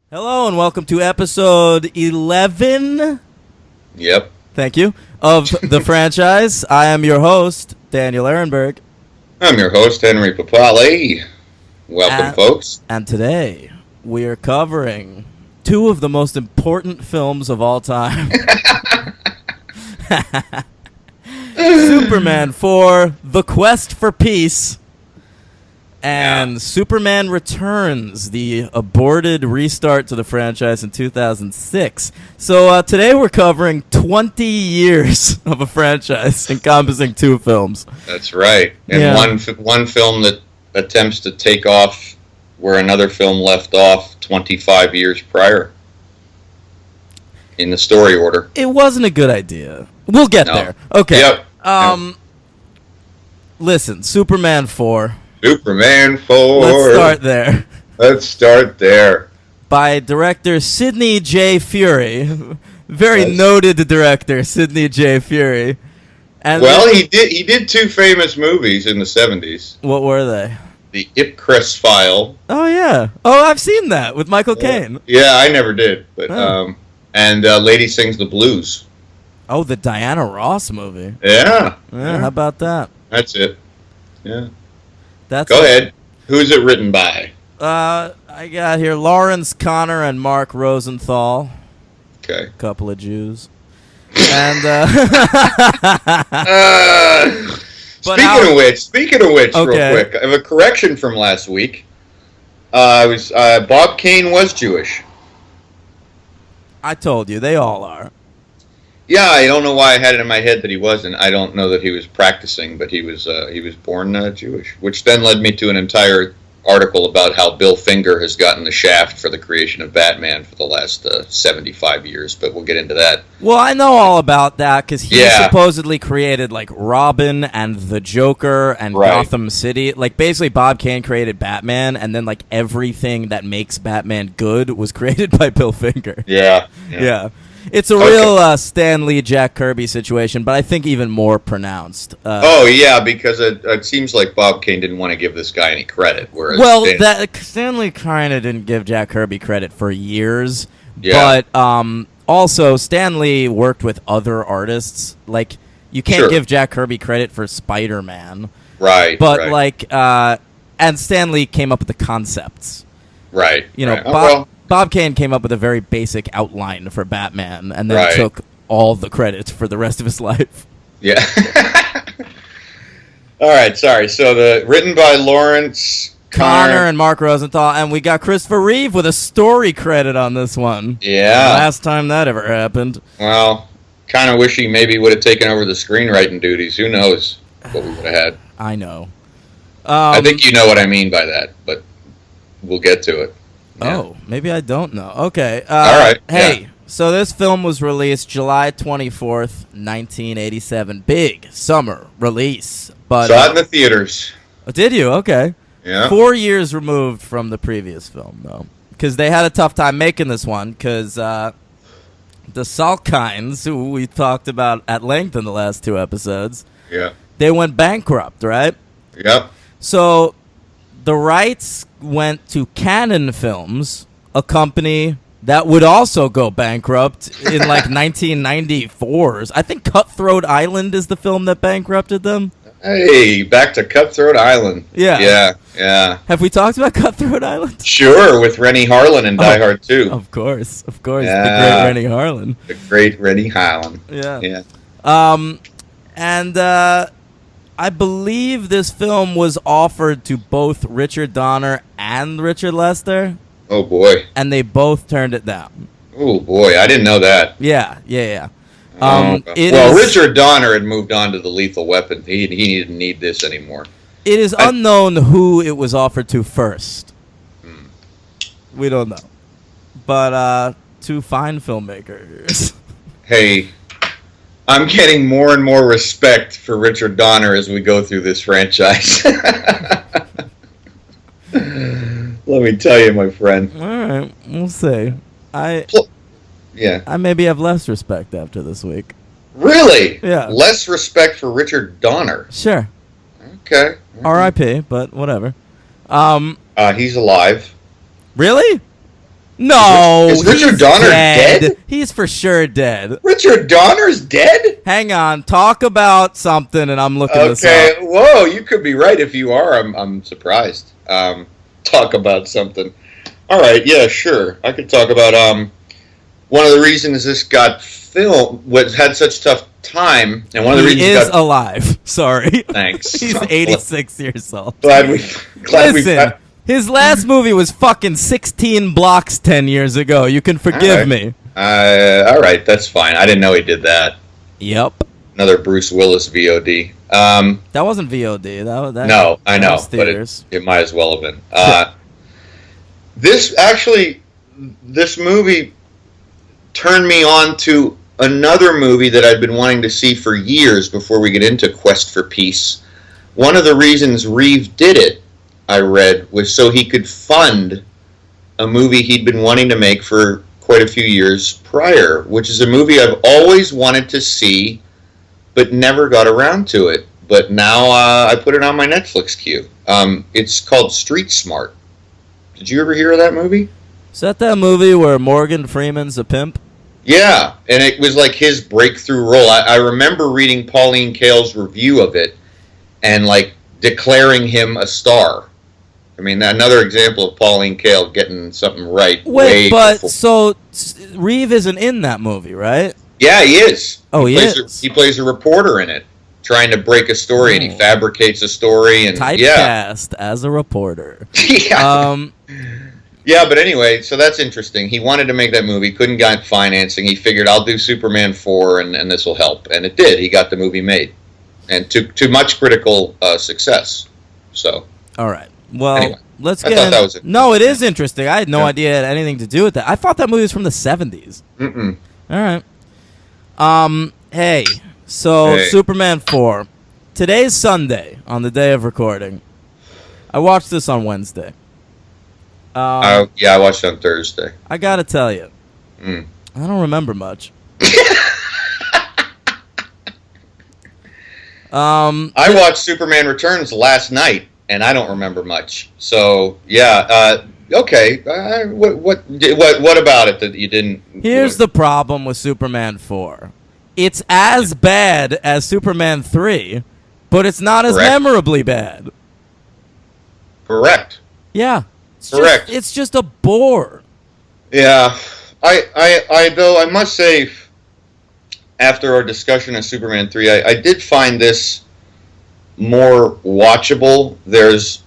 Hello and welcome to episode 11. Yep. Thank you. Of the franchise. I am your host, Daniel Ehrenberg. I'm your host, Henry Papali. Welcome, folks. And today we are covering two of the most important films of all time. Superman 4, The Quest for Peace, and Superman Returns, the aborted restart to the franchise in 2006. So today we're covering 20 years of a franchise encompassing two films. That's right. And one film that attempts to take off where another film left off 25 years prior in the story order. It wasn't a good idea. We'll get there. Okay. Yep. Listen, Superman 4. Superman 4. Let's start there. By director Sidney J. Furie. Very noted director, Sidney J. Furie. And he did two famous movies in the 70s. What were they? The Ipcress File. Oh, yeah. Oh, I've seen that with Michael Caine. Yeah, I never did. But and Lady Sings the Blues. Oh, the Diana Ross movie. Yeah. How about that? That's it. Yeah. Go ahead. Who's it written by? I got here Lawrence Connor and Mark Rosenthal. Okay. A couple of Jews. And speaking of which, real quick, I have a correction from last week. Bob Kane was Jewish. I told you, they all are. Yeah, I don't know why I had it in my head that he wasn't. I don't know that he was practicing, but he was born Jewish, which then led me to an entire article about how Bill Finger has gotten the shaft for the creation of Batman for the last 75 years, but we'll get into that. Well, I know all about that because he supposedly created, like, Robin and the Joker and Gotham City. Like, basically, Bob Kane created Batman, and then, like, everything that makes Batman good was created by Bill Finger. Yeah. It's a real Stan Lee, Jack Kirby situation, but I think even more pronounced. Because it seems like Bob Kane didn't want to give this guy any credit. Whereas Stan Lee kind of didn't give Jack Kirby credit for years. Yeah. But also, Stan Lee worked with other artists. Like, you can't give Jack Kirby credit for Spider-Man. Right. But, and Stan Lee came up with the concepts. Right. You know, Bob Kane came up with a very basic outline for Batman, and then took all the credit for the rest of his life. Yeah. All right, sorry. So written by Lawrence Connor and Mark Rosenthal, and we got Christopher Reeve with a story credit on this one. Yeah. Last time that ever happened. Well, kind of wish he maybe would have taken over the screenwriting duties. Who knows what we would have had. I know. I think you know what I mean by that, but we'll get to it. Yeah. Oh, maybe I don't know. Okay. All right. Hey, so this film was released July 24th, 1987. Big summer release. But saw it in the theaters. Did you? Okay. Yeah. 4 years removed from the previous film, though. Because they had a tough time making this one, because the Salkinds, who we talked about at length in the last two episodes, they went bankrupt, right? Yep. So the rights went to Cannon Films, a company that would also go bankrupt in like 1994's. I think Cutthroat Island is the film that bankrupted them. Hey, back to Cutthroat Island. Yeah. Have we talked about Cutthroat Island? Sure, with Rennie Harlan in Die Hard 2. Of course. Yeah. The great Rennie Harlan. The great Rennie Harlan. Yeah. And I believe this film was offered to both Richard Donner and Richard Lester. Oh, boy. And they both turned it down. Oh, boy. I didn't know that. Yeah. Richard Donner had moved on to the Lethal Weapon. He didn't need this anymore. It is unknown who it was offered to first. We don't know. But two fine filmmakers. Hey, I'm getting more and more respect for Richard Donner as we go through this franchise. Let me tell you, my friend. All right, we'll see. I maybe have less respect after this week. Really? Yeah. Less respect for Richard Donner. Sure. Okay. R.I.P., but whatever. He's alive. Really? No, Is Richard he's Donner dead? He's for sure dead. Richard Donner's dead? Hang on, talk about something, and I'm looking this Okay, up. whoa, you could be right. If you are, I'm surprised. Talk about something. All right, yeah, sure. I could talk about one of the reasons this got filmed, had such tough time, and one of the He reasons is alive. Sorry. Thanks. He's 86 years old. Glad we Listen, his last movie was fucking 16 Blocks 10 years ago. You can forgive me. All right, that's fine. I didn't know he did that. Yep. Another Bruce Willis VOD. That wasn't VOD. That No, I that know, was but theaters. it might as well have been. This movie turned me on to another movie that I'd been wanting to see for years before we get into Quest for Peace. One of the reasons Reeve did it, I read, was so he could fund a movie he'd been wanting to make for quite a few years prior, which is a movie I've always wanted to see, but never got around to it. But now I put it on my Netflix queue. It's called Street Smart. Did you ever hear of that movie? Is that movie where Morgan Freeman's a pimp? Yeah, and it was like his breakthrough role. I remember reading Pauline Kael's review of it and like declaring him a star. I mean, another example of Pauline Kael getting something right. Wait, but before. so Reeve isn't in that movie, right? Yeah, he is. Oh, he is. He plays a reporter in it, trying to break a story, and he fabricates a story. And Typecast as a reporter. Yeah. Yeah, but anyway, so that's interesting. He wanted to make that movie, couldn't get financing. He figured, I'll do Superman 4, and this will help. And it did. He got the movie made. And to much critical success. So. All right. Well, anyway, let's I get thought that was No, it is interesting. I had no idea it had anything to do with that. I thought that movie was from the 70s. Mm-mm. All right. Hey, so Superman 4. Today's Sunday, on the day of recording. I watched this on Wednesday. Yeah, I watched it on Thursday. I gotta tell you, I don't remember much. I watched Superman Returns last night, and I don't remember much. So yeah, okay. What about it that you didn't? Here's the problem with Superman 4. It's as bad as Superman 3, but it's not as memorably bad. Correct. Yeah. Correct. It's just a bore. Yeah. Though I must say, after our discussion of Superman 3, I did find this more watchable. There's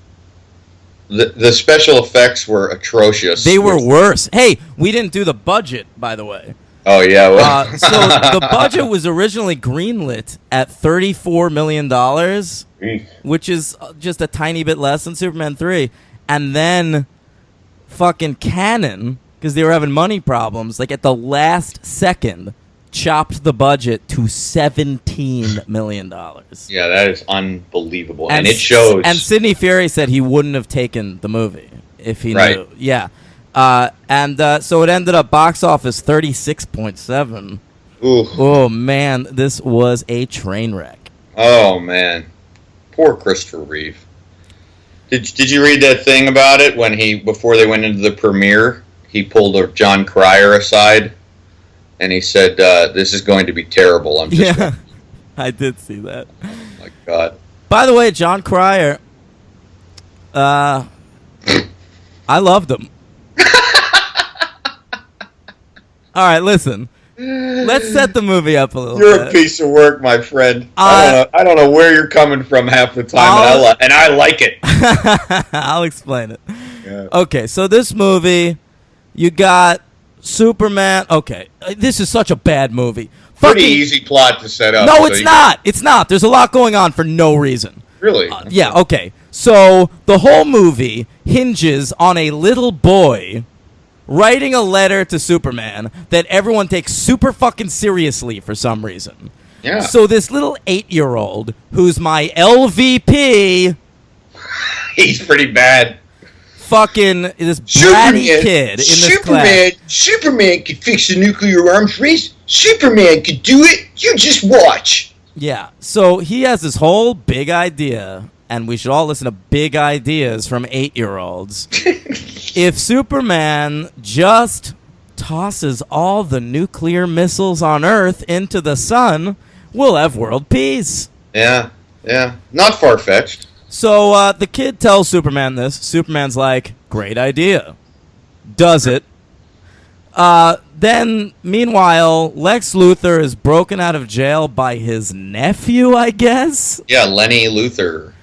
the special effects were atrocious. They were worse. Hey, we didn't do the budget, by the way. Oh yeah. Well. So the budget was originally greenlit at $34 million, which is just a tiny bit less than Superman 3. And then fucking Canon, because they were having money problems, like at the last second, chopped the budget to $17 million. Yeah, that is unbelievable. And it shows. And Sidney Furie said he wouldn't have taken the movie if he knew. Yeah. So it ended up box office 36.7. Ooh. Oh, man, this was a train wreck. Oh, man. Poor Christopher Reeve. Did you read that thing about it when before they went into the premiere, he pulled a John Cryer aside and he said, "This is going to be terrible." I'm just I did see that. Oh my God. By the way, John Cryer, I loved him. All right, listen. Let's set the movie up a little bit. You're a piece of work, my friend. I don't know where you're coming from half the time, and I like it. I'll explain it. Yeah. Okay, so this movie, you got Superman. Okay, this is such a bad movie. Pretty easy plot to set up. No, it's not. It's not. There's a lot going on for no reason. Really? Yeah, okay. So the whole movie hinges on a little boy writing a letter to Superman that everyone takes super fucking seriously for some reason. Yeah. So this little 8-year-old, who's my LVP... He's pretty bad. Fucking this bratty kid in this class. Superman could fix the nuclear arms race. Superman could do it. You just watch. Yeah. So he has this whole big idea and we should all listen to big ideas from 8-year-olds. If Superman just tosses all the nuclear missiles on Earth into the sun, we'll have world peace. Yeah. Not far-fetched. So the kid tells Superman this. Superman's like, great idea. Does it. Then, meanwhile, Lex Luthor is broken out of jail by his nephew, I guess? Yeah, Lenny Luthor.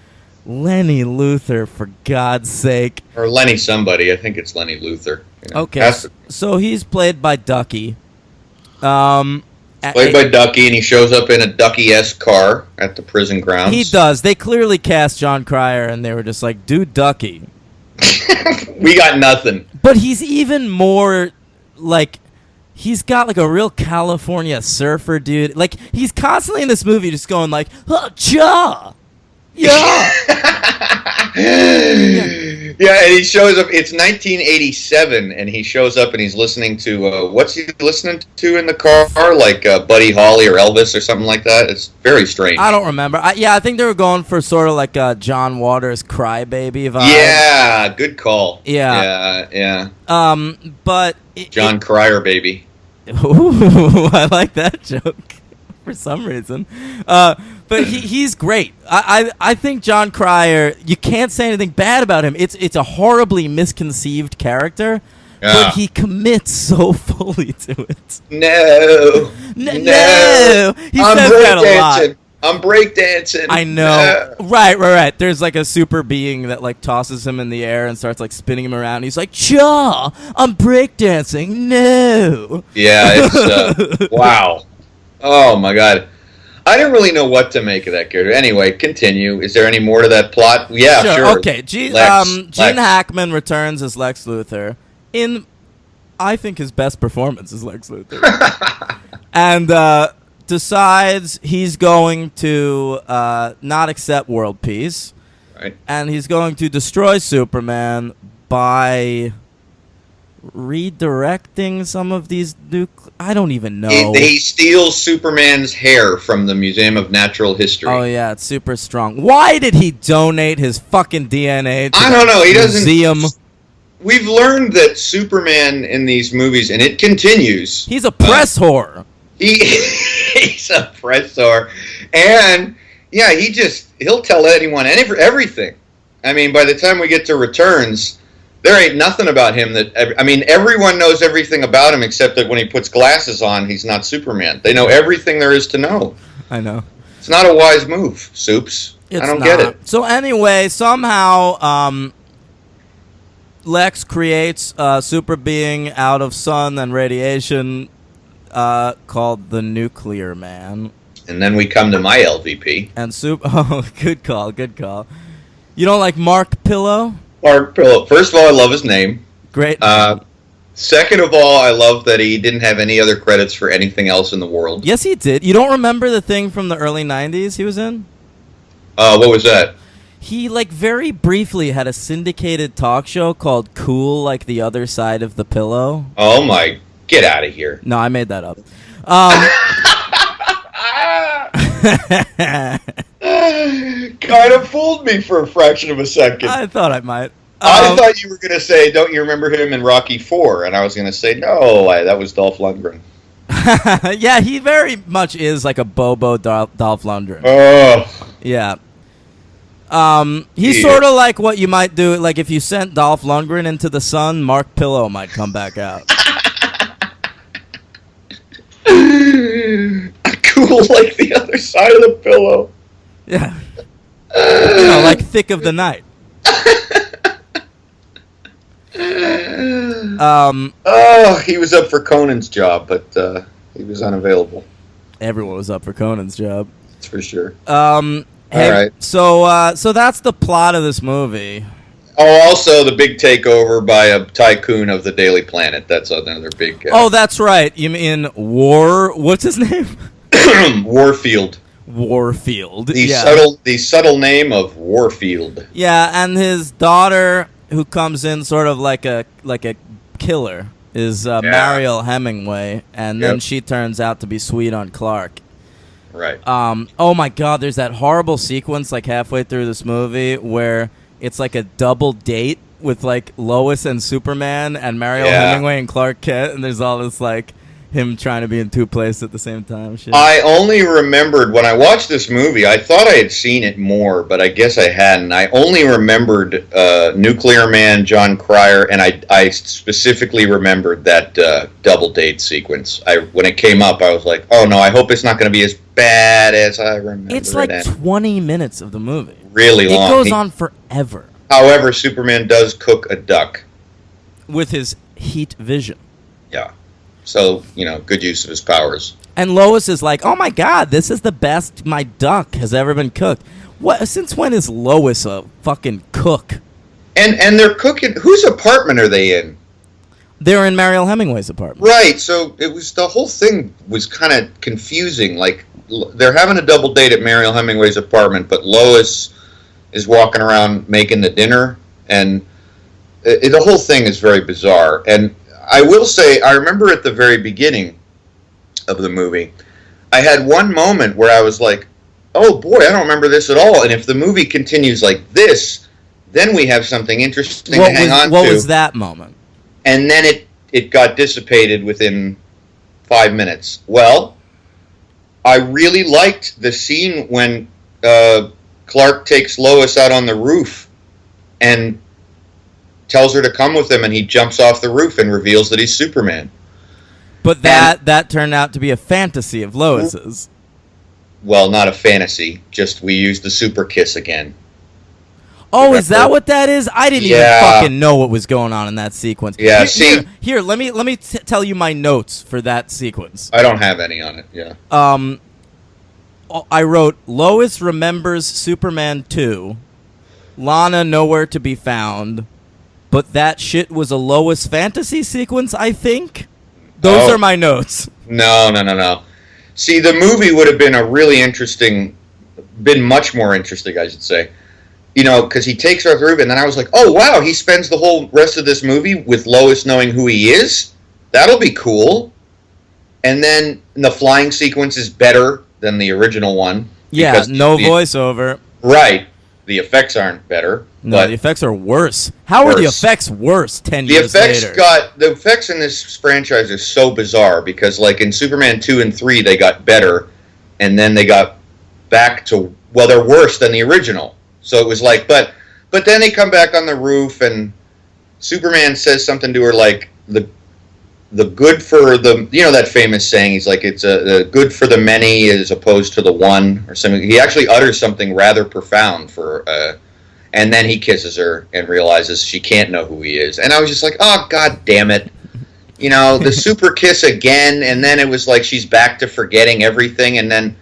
Lenny Luthor, for God's sake. Or Lenny somebody. I think it's Lenny Luthor. You know. Okay, so he's played by Ducky. Played by Ducky, and he shows up in a Ducky-esque car at the prison grounds. He does. They clearly cast John Cryer, and they were just like, dude, Ducky. We got nothing. But he's even more, like, he's got, like, a real California surfer dude. Like, he's constantly in this movie just going, like, ja! Yeah! Yeah, and he shows up. It's 1987, and he shows up and he's listening to what's he listening to in the car? Like Buddy Holly or Elvis or something like that. It's very strange. I don't remember. I think they were going for sort of like a John Waters Crybaby vibe. Yeah, good call. Yeah. But John Cryer baby. Ooh, I like that joke for some reason. But he's great. I think John Cryer, you can't say anything bad about him. It's a horribly misconceived character, but he commits so fully to it. No. He says that a lot. I'm breakdancing. I know. No. Right. There's like a super being that like tosses him in the air and starts like spinning him around. He's like, "Cha, I'm breakdancing." No. Yeah, it's wow. Oh my God. I didn't really know what to make of that character. Anyway, continue. Is there any more to that plot? Yeah, sure. Okay, Gene Hackman returns as Lex Luthor in, I think, his best performance as Lex Luthor. And decides he's going to not accept world peace. Right. And he's going to destroy Superman by redirecting some of these I don't even know. He steals Superman's hair from the Museum of Natural History. Oh yeah, it's super strong. Why did he donate his fucking DNA to I don't know. He museum? Doesn't. We've learned that Superman in these movies, and it continues. He's a press whore. He's a press whore, and yeah, he'll tell anyone everything. I mean, by the time we get to Returns, there ain't nothing about him everyone knows everything about him except that when he puts glasses on, he's not Superman. They know everything there is to know. I know. It's not a wise move, Soups. I don't get it. So anyway, somehow Lex creates a super being out of sun and radiation called the Nuclear Man. And then we come to my LVP. And oh, good call. You don't like Mark Pillow? Mark Pillow. First of all, I love his name. Great. Second of all, I love that he didn't have any other credits for anything else in the world. Yes, he did. You don't remember the thing from the early 90s he was in? What was that? He, like, very briefly had a syndicated talk show called Cool Like the Other Side of the Pillow. Oh, my. Get out of here. No, I made that up. Kind of fooled me for a fraction of a second. I thought I might. I thought you were going to say, don't you remember him in Rocky IV? And I was going to say, no, that was Dolph Lundgren. Yeah, he very much is like a Bobo Dolph Lundgren. Oh. Yeah. He's sort of like what you might do, like if you sent Dolph Lundgren into the sun, Mark Pillow might come back out. Cool like the other side of the pillow. Yeah. Like Thick of the Night. He was up for Conan's job, but he was unavailable. Everyone was up for Conan's job. That's for sure. Hey, all right. So that's the plot of this movie. Oh, also the big takeover by a tycoon of the Daily Planet. That's another big. Oh, that's right. You mean what's his name? Warfield. Warfield. The subtle name of Warfield. Yeah, and his daughter, who comes in sort of like a killer, is Mariel Hemingway, and then she turns out to be sweet on Clark. Right. Oh my God, there's that horrible sequence like halfway through this movie where it's like a double date with like Lois and Superman and Mario Hemingway and Clark Kent, and there's all this like him trying to be in two places at the same time. Shit. I only remembered when I watched this movie. I thought I had seen it more, but I guess I hadn't. I only remembered Nuclear Man, John Cryer, and I specifically remembered that double date sequence. When it came up, I was like, "Oh no, I hope it's not going to be as bad as I remember." It's like 20 minutes of the movie. Really long. It goes on forever. However, Superman does cook a duck with his heat vision. Yeah. So, good use of his powers. And Lois is like, oh my God, this is the best my duck has ever been cooked. Since when is Lois a fucking cook? And they're cooking. Whose apartment are they in? They're in Mariel Hemingway's apartment. Right. So the whole thing was kind of confusing. Like, they're having a double date at Mariel Hemingway's apartment, but Lois is walking around making the dinner. And the whole thing is very bizarre. And I will say, I remember at the very beginning of the movie, I had one moment where I was like, oh boy, I don't remember this at all. And if the movie continues like this, then we have something interesting to hang on to. What was that moment? And then it got dissipated within 5 minutes. Well, I really liked the scene when Clark takes Lois out on the roof and tells her to come with him, and he jumps off the roof and reveals that he's Superman. But that turned out to be a fantasy of Lois's. Well, not a fantasy. Just we used the super kiss again. Oh, remember? Is that what that is? I didn't even fucking know what was going on in that sequence. Yeah, here, let me tell you my notes for that sequence. I don't have any on it. Yeah. I wrote Lois remembers Superman 2, Lana nowhere to be found. But that shit was a Lois fantasy sequence, I think. Those are my notes. No. See, the movie would have been been much more interesting, I should say. Because he takes her through, and then I was like, oh, wow, he spends the whole rest of this movie with Lois knowing who he is? That'll be cool. And then the flying sequence is better than the original one. Yeah, no voiceover. Right. The effects aren't better. No, the effects are worse. How are the effects worse 10 years later? The effects in this franchise are so bizarre because, like, in Superman 2 and 3, they got better, and then they got back to, well, they're worse than the original. So it was like, but then they come back on the roof, and Superman says something to her like, the good for the, that famous saying, he's like, it's the good for the many as opposed to the one, or something. He actually utters something rather profound and then he kisses her and realizes she can't know who he is. And I was just like, oh, God damn it. The super kiss again, and then it was like she's back to forgetting everything, and then,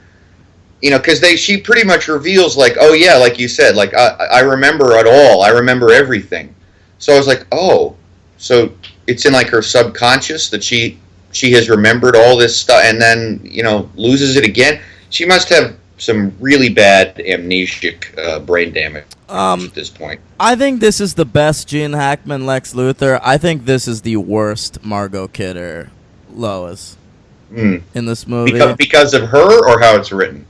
because she pretty much reveals, like, oh, yeah, like you said, like, I remember it all. I remember everything. So I was like, oh, so it's in, like, her subconscious that she has remembered all this stuff and then, loses it again. She must have some really bad amnesic brain damage at this point. I think this is the best Gene Hackman Lex Luthor. I think this is the worst Margot Kidder Lois in this movie. Because of her or how it's written?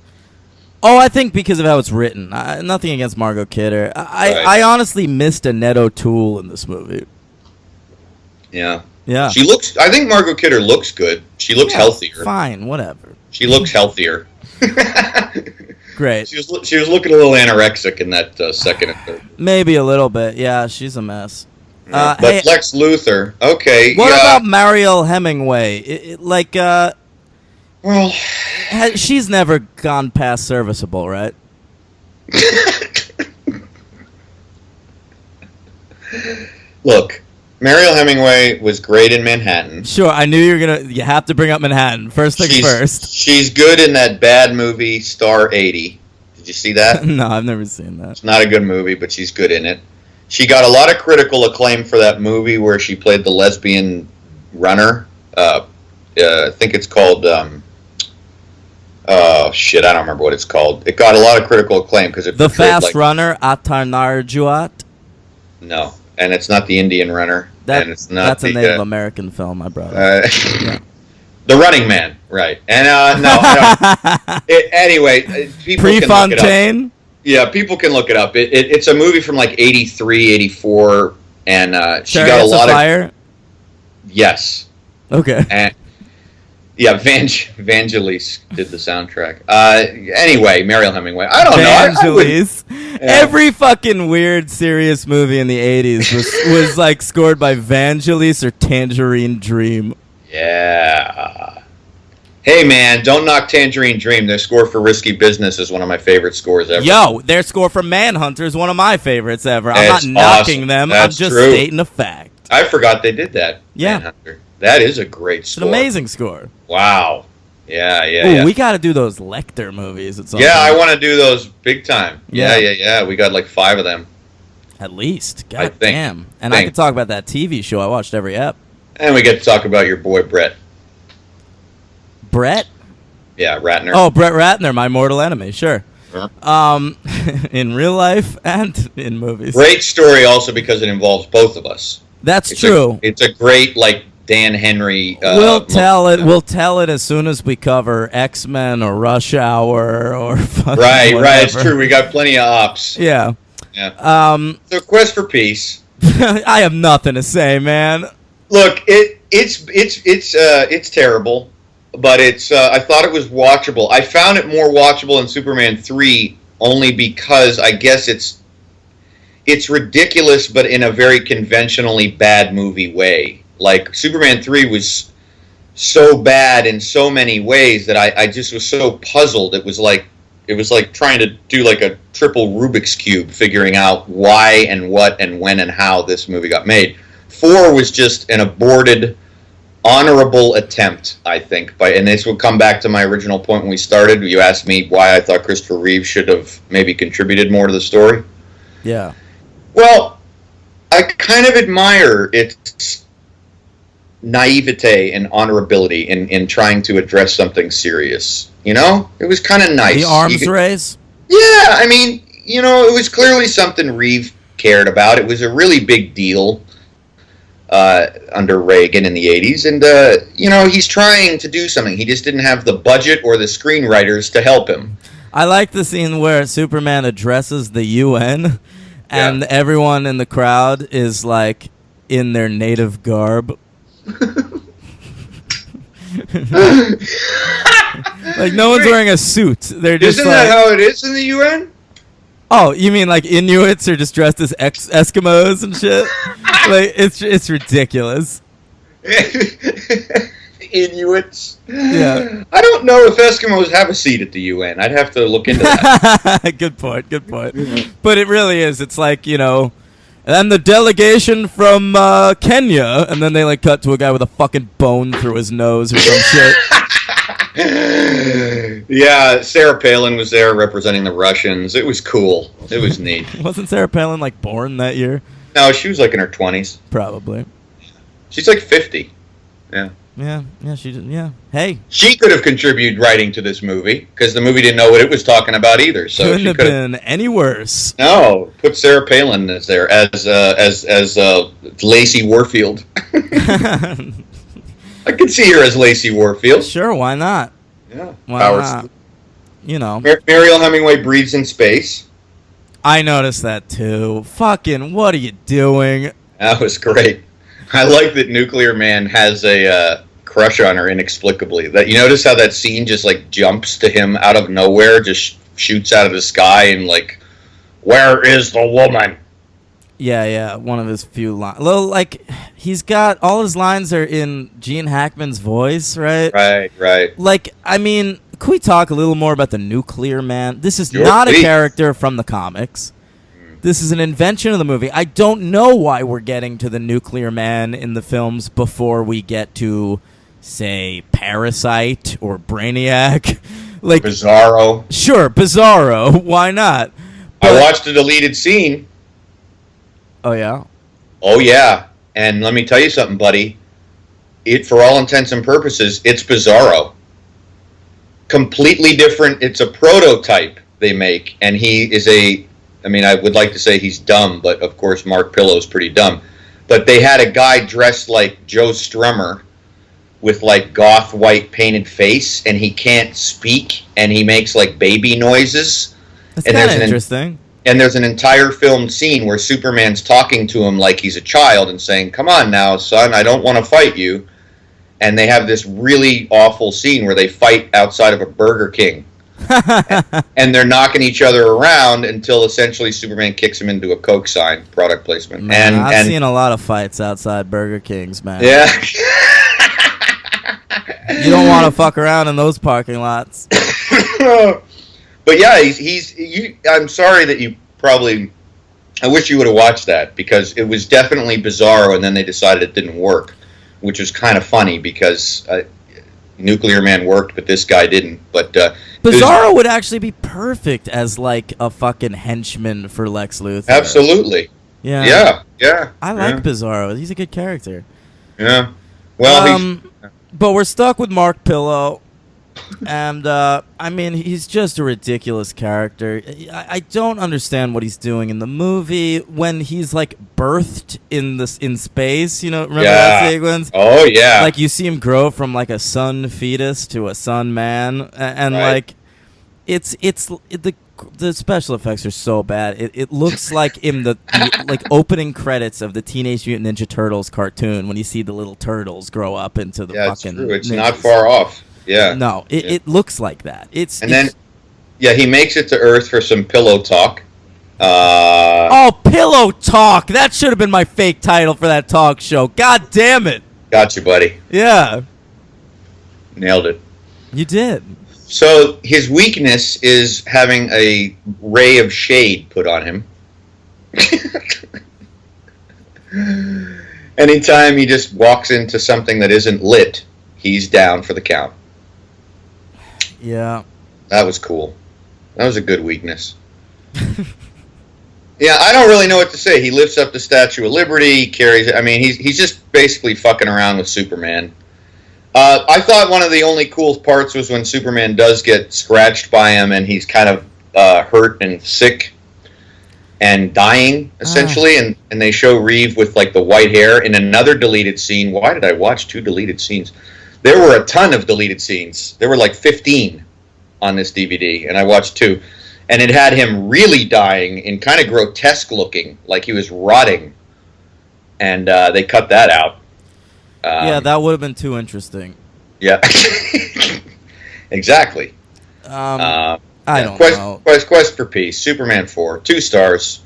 Oh, I think because of how it's written. Nothing against Margot Kidder. I honestly missed Annette O'Toole in this movie. Yeah. Yeah. I think Margot Kidder looks good. She looks healthier. Fine, whatever. She looks healthier. Great. She was looking a little anorexic in that second and third. Maybe a little bit. Yeah, she's a mess. But hey, Lex Luthor, okay. What about Mariel Hemingway? Well, she's never gone past serviceable, right? Look, Mariel Hemingway was great in Manhattan. Sure, I knew you have to bring up Manhattan. First things first. She's good in that bad movie, Star 80. Did you see that? No, I've never seen that. It's not a good movie, but she's good in it. She got a lot of critical acclaim for that movie where she played the lesbian runner. I think it's called... oh, shit, I don't remember what it's called. It got a lot of critical acclaim because it... The Fast Runner, Atar Narjuat? No. And it's not the Indian Runner. And it's not that's a Native American film I brought up. The Running Man. Right. And no, I don't. Anyway, people can look it up. Prefontaine? Yeah, people can look it up. It's a movie from like 83, 84, and she got a Chariots of lot of Fire? yes. Okay. And yeah, Vangelis did the soundtrack. Anyway, Mariel Hemingway. I don't know. Vangelis. Every fucking weird, serious movie in the 80s was like scored by Vangelis or Tangerine Dream. Yeah. Hey, man, don't knock Tangerine Dream. Their score for Risky Business is one of my favorite scores ever. Yo, their score for Manhunter is one of my favorites ever. I'm That's not knocking awesome. them. That's I'm just true. stating a fact. I forgot they did that. Yeah. Manhunter. That is a great It's score. an amazing score. Wow. Yeah, yeah, Ooh, yeah. we got to do those Lecter movies at some Yeah, I point. want to do those big time. Yeah. Yeah. We got like 5 of them. At least. I God think. damn. And I could talk about that TV show. I watched every ep. And we get to talk about your boy, Brett. Brett? Yeah, Ratner. Oh, Brett Ratner, my mortal enemy. Sure. Sure. In real life and in movies. Great story also because it involves both of us. That's true. It's a great, like, Dan Henry. We'll tell it. We'll tell it as soon as we cover X-Men or Rush Hour or fucking Right. It's whatever. true. We got plenty of ops. Yeah. Yeah. So, Quest for Peace. I have nothing to say, man. Look, it's terrible, but it's. I thought it was watchable. I found it more watchable than Superman 3 only because I guess it's ridiculous, but in a very conventionally bad movie way. Like Superman 3 was so bad in so many ways that I just was so puzzled. It was like trying to do like a triple Rubik's Cube, figuring out why and what and when and how this movie got made. 4 was just an aborted, honorable attempt, I think. And this will come back to my original point when we started. You asked me why I thought Christopher Reeve should have maybe contributed more to the story. Yeah. Well, I kind of admire its naivete and honorability in trying to address something serious. You know? It was kind of nice. The arms race? Yeah, I mean, you know, it was clearly something Reeve cared about. It was a really big deal under Reagan in the 80s. And, you know, he's trying to do something. He just didn't have the budget or the screenwriters to help him. I like the scene where Superman addresses the UN and everyone in the crowd is like in their native garb. Like no one's wearing a suit. They're just Isn't like, that how it is in the UN? oh, you mean like Inuits are just dressed as Eskimos and shit? Like it's ridiculous. Inuits. Yeah. I don't know if Eskimos have a seat at the UN. I'd have to look into that. Good point. But it really is. It's like, you know, and the delegation from Kenya, and then they like cut to a guy with a fucking bone through his nose or some shit. Yeah, Sarah Palin was there representing the Russians. It was cool. It was neat. Wasn't Sarah Palin like born that year? No, she was like in her 20s. Probably. She's like 50. Yeah. Yeah, she did. Yeah. Hey. She could have contributed writing to this movie because the movie didn't know what it was talking about either. So Couldn't she have could been any worse. No, put Sarah Palin as there as Lacey Warfield. I could see her as Lacey Warfield. Sure, why not? Yeah. Why Powers. not? You know. Mariel Hemingway breathes in space. I noticed that too. Fucking, what are you doing? That was great. I like that Nuclear Man has a crush on her inexplicably. That you notice how that scene just like jumps to him out of nowhere, just shoots out of the sky and like, where is the woman? Yeah, one of his few lines. Like, he's got all his lines are in Gene Hackman's voice, right? Right. Like, I mean, could we talk a little more about the Nuclear Man? This is Sure, not please. a character from the comics. This is an invention of the movie. I don't know why we're getting to the Nuclear Man in the films before we get to, say, Parasite or Brainiac. Like, Bizarro. sure, Bizarro. Why not? I watched the deleted scene. Oh, yeah? Oh yeah, and let me tell you something, buddy. It, for all intents and purposes, it's Bizarro. Completely different. It's a prototype they make, and he is a. I mean, I would like to say he's dumb, but of course Mark Pillow's pretty dumb. But they had a guy dressed like Joe Strummer with like goth white painted face, and he can't speak, and he makes like baby noises. That's And kind there's of an- interesting. And there's an entire filmed scene where Superman's talking to him like he's a child and saying, "Come on now, son, I don't want to fight you." And they have this really awful scene where they fight outside of a Burger King. And they're knocking each other around until essentially Superman kicks him into a Coke sign, product placement. Man, I've and seen a lot of fights outside Burger Kings, man. yeah. You don't want to fuck around in those parking lots. But yeah, I'm sorry that you probably. I wish you would have watched that because it was definitely Bizarro, and then they decided it didn't work, which was kind of funny because Nuclear Man worked, but this guy didn't. But Bizarro would actually be perfect as like a fucking henchman for Lex Luthor. absolutely, Yeah. yeah. I like Bizarro. He's a good character. Yeah. Well, But we're stuck with Mark Pillow. And, I mean, he's just a ridiculous character. I don't understand what he's doing in the movie when he's, like, birthed in space. You know, remember that sequence? Oh, yeah. Like, you see him grow from, like, a sun fetus to a sun man. And Right. like, the special effects are so bad. It looks like in the like opening credits of the Teenage Mutant Ninja Turtles cartoon when you see the little turtles grow up into the it's fucking true. It's ninjas. not far off. Yeah. No, it looks like that. Then, yeah, he makes it to Earth for some pillow talk. Oh, Pillow Talk. That should have been my fake title for that talk show. God damn it. Got you, buddy. Yeah, Nailed it. you did. So his weakness is having a ray of shade put on him. Anytime he just walks into something that isn't lit, he's down for the count. Yeah. That was cool. That was a good weakness. Yeah, I don't really know what to say. He lifts up the Statue of Liberty, carries it. I mean, he's just basically fucking around with Superman. I thought one of the only cool parts was when Superman does get scratched by him and he's kind of hurt and sick and dying, essentially, and they show Reeve with, like, the white hair in another deleted scene. Why did I watch 2 deleted scenes? There were a ton of deleted scenes. There were, like, 15 on this DVD, and I watched 2. And it had him really dying and kind of grotesque looking, like he was rotting. And they cut that out. Yeah, that would have been too interesting. Yeah. Exactly. I don't Quest, know. Quest for Peace, Superman 4, 2 stars.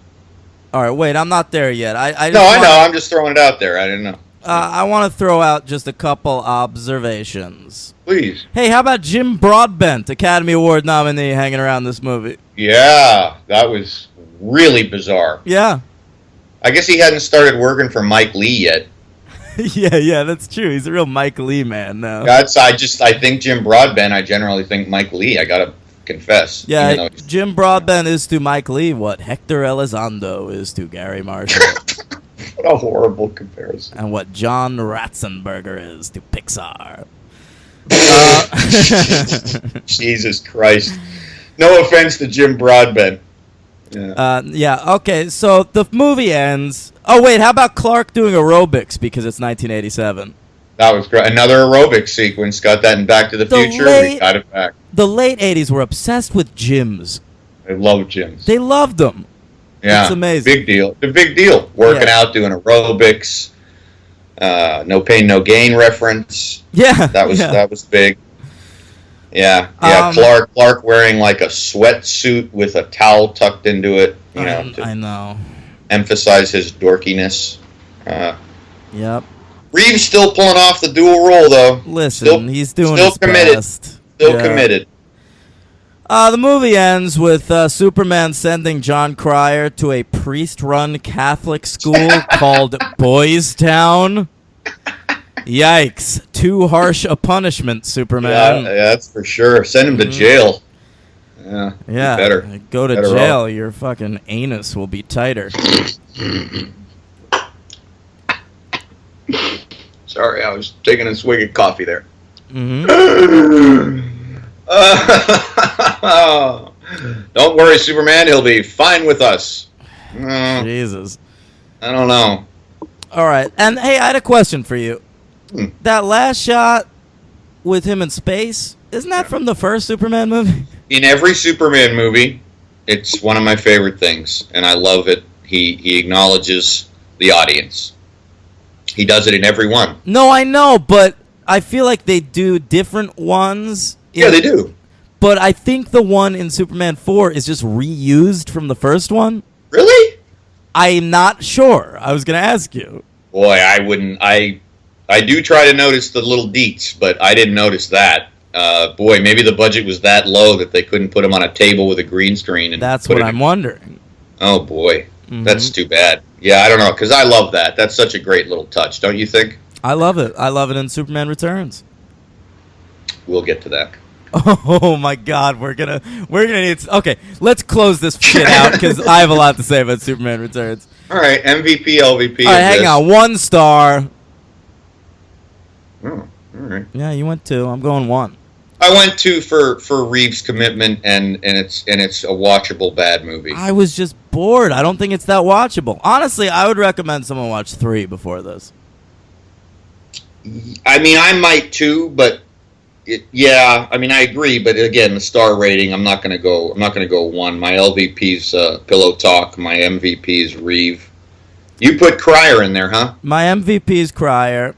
All right, wait, I'm not there yet. I No, I know. I'm just throwing it out there. I didn't know. I want to throw out just a couple observations. Please. Hey, how about Jim Broadbent, Academy Award nominee, hanging around this movie? Yeah, that was really bizarre. Yeah. I guess he hadn't started working for Mike Lee yet. yeah, that's true. He's a real Mike Lee man now. I think Jim Broadbent, I generally think Mike Lee. I gotta confess. Yeah, even though Jim Broadbent is to Mike Lee what Hector Elizondo is to Gary Marshall. what a horrible comparison. And what John Ratzenberger is to Pixar. Jesus Christ. No offense to Jim Broadbent. Yeah, okay, so the movie ends. Oh, wait, how about Clark doing aerobics because it's 1987? That was great. Another aerobic sequence. Got that in Back to the Future. We got it back. The late 80s were obsessed with gyms. I love gyms. They loved them. Yeah, it's amazing. Big deal. The big deal. Working out, doing aerobics. No pain, no gain reference. Yeah, that was big. Yeah. Clark wearing like a sweatsuit with a towel tucked into it. You know, I know. Emphasize his dorkiness. Yep. Reeves still pulling off the dual role though. Listen, he's doing still his committed. best. Still committed. The movie ends with Superman sending John Cryer to a priest-run Catholic school called Boys Town. Yikes. Too harsh a punishment, Superman. Yeah, that's for sure. Send him to jail. Yeah. Better. Go to jail. Your fucking anus will be tighter. Sorry, I was taking a swig of coffee there. Mm-hmm. Don't worry, Superman. He'll be fine with us. Jesus. I don't know. All right. And, hey, I had a question for you. that last shot with him in space, isn't that from the first Superman movie? In every Superman movie, it's one of my favorite things, and I love it. He acknowledges the audience. He does it in every one. No, I know, but I feel like they do different ones. Yeah, they do. But I think the one in Superman 4 is just reused from the first one. Really? I'm not sure. I was going to ask you. Boy, I wouldn't. I do try to notice the little deets, but I didn't notice that. Boy, maybe the budget was that low that they couldn't put him on a table with a green screen. And that's what I'm wondering. Oh, boy. That's too bad. Yeah, I don't know, because I love that. That's such a great little touch, don't you think? I love it. I love it in Superman Returns. We'll get to that. Oh my God, we're gonna need. Okay, let's close this shit out because I have a lot to say about Superman Returns. All right, MVP, LVP. All right, hang on. 1 star. Oh, all right. Yeah, you went 2. I'm going 1. I went 2 for Reeves' commitment, and it's a watchable bad movie. I was just bored. I don't think it's that watchable. Honestly, I would recommend someone watch 3 before this. I mean, I might too, but yeah, I mean, I agree. But again, the star rating, I'm not gonna go 1. My LVP's Pillow Talk. My MVP's Reeve. You put Cryer in there, huh? My MVP's Cryer.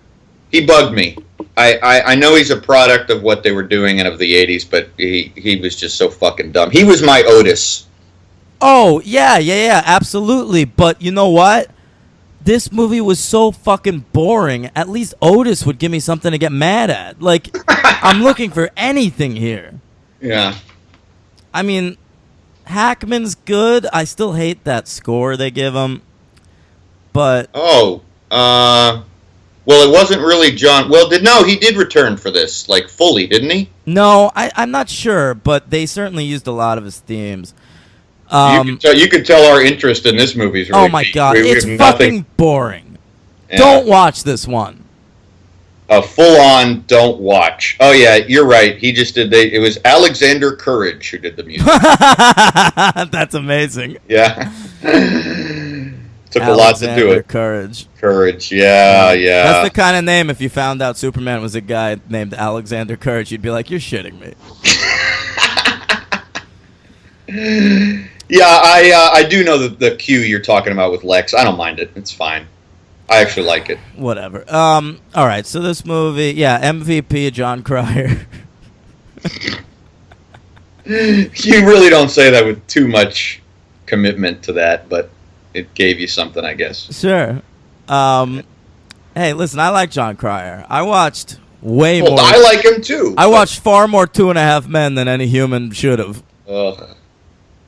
He bugged me. I know he's a product of what they were doing and of the 80s, but he was just so fucking dumb. He was my Otis. Oh, yeah, absolutely. But you know what? This movie was so fucking boring. At least Otis would give me something to get mad at. Like, I'm looking for anything here. Yeah. I mean, Hackman's good. I still hate that score they give him. But... well, it wasn't really John... Well, he did return for this, like, fully, didn't he? No, I'm not sure, but they certainly used a lot of his themes. You could tell our interest in this movie is really oh my God, it's fucking boring. Yeah. Don't watch this one. A full-on don't watch. Oh yeah, you're right. He just did. It was Alexander Courage who did the music. That's amazing. Yeah. Took a lot to do it. Courage. Yeah. That's the kind of name. If you found out Superman was a guy named Alexander Courage, you'd be like, "You're shitting me." Yeah, I do know the cue you're talking about with Lex. I don't mind it. It's fine. I actually like it. Whatever. All right, so this movie, MVP John Cryer. You really don't say that with too much commitment to that, but it gave you something, I guess. Sure. Hey, listen, I like John Cryer. I watched way more. I like him too. I watched far more 2.5 Men than any human should have.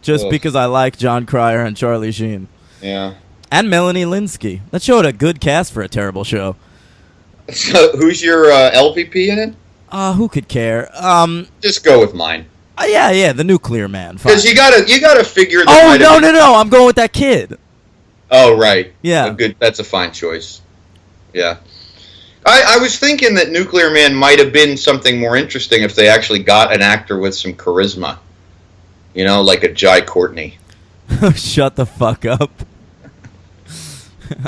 Just because I like John Cryer and Charlie Sheen. Yeah. And Melanie Linsky. That showed a good cast for a terrible show. So, who's your LVP in it? Who could care? Just go with mine. Yeah, the Nuclear Man. Because you gotta figure. No! I'm going with that kid. Oh right. Yeah. That's a fine choice. Yeah. I was thinking that Nuclear Man might have been something more interesting if they actually got an actor with some charisma. You know, like a Jai Courtney. Shut the fuck up.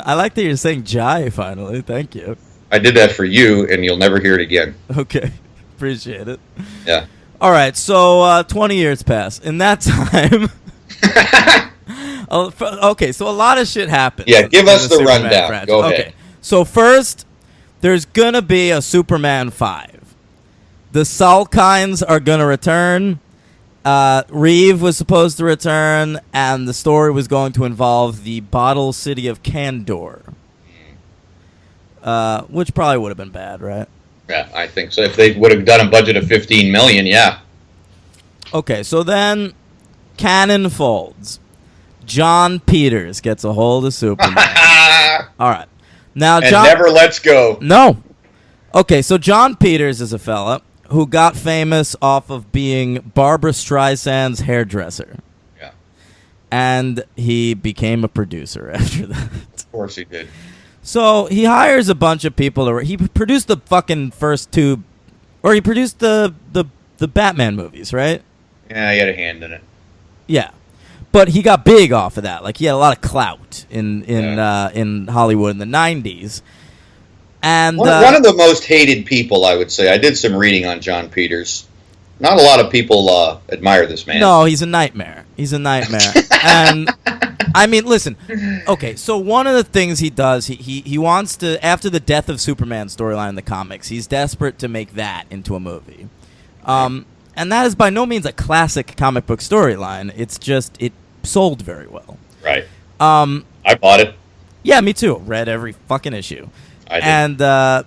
I like that you're saying Jai finally. Thank you. I did that for you, and you'll never hear it again. Okay. Appreciate it. Yeah. All right, so 20 years pass. In that time... okay, so a lot of shit happened. Yeah, give us the rundown. Franchise. Go ahead. Okay, so first, there's going to be a Superman 5. The Salkinds are going to return... Reeve was supposed to return, and the story was going to involve the bottle city of Kandor. Which probably would have been bad, right? Yeah, I think so. If they would have done a budget of $15 million, yeah. Okay, so then Cannon folds. John Peters gets a hold of Superman. All right. Now, and never lets go. No. Okay, so John Peters is a fella who got famous off of being Barbra Streisand's hairdresser. Yeah. And he became a producer after that. Of course he did. So he hires a bunch of people. He produced the fucking first 2... Or he produced the Batman movies, right? Yeah, he had a hand in it. Yeah. But he got big off of that. Like, he had a lot of clout in Hollywood in the 90s. And One of the most hated people, I would say. I did some reading on John Peters. Not a lot of people admire this man. No, he's a nightmare. He's a nightmare. And I mean, listen. Okay, so one of the things he does, he wants to, after the death of Superman storyline in the comics, he's desperate to make that into a movie. And that is by no means a classic comic book storyline. It's just, it sold very well. Right. I bought it. Yeah, me too. Read every fucking issue. I did. And,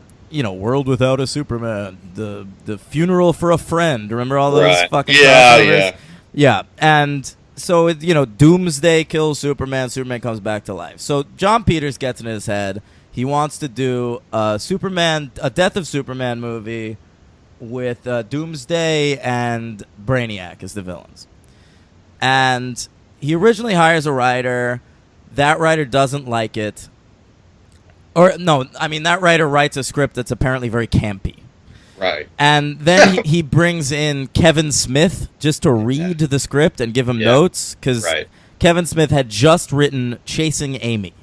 World Without a Superman, the Funeral for a Friend. Remember all those fucking crossovers? Yeah. And so, Doomsday kills Superman. Superman comes back to life. So John Peters gets in his head. He wants to do a Death of Superman movie with Doomsday and Brainiac as the villains. And he originally hires a writer. That writer doesn't like it. Or, no, I mean, that writer writes a script that's apparently very campy. Right. And then he brings in Kevin Smith just to read the script and give him notes, because Kevin Smith had just written Chasing Amy.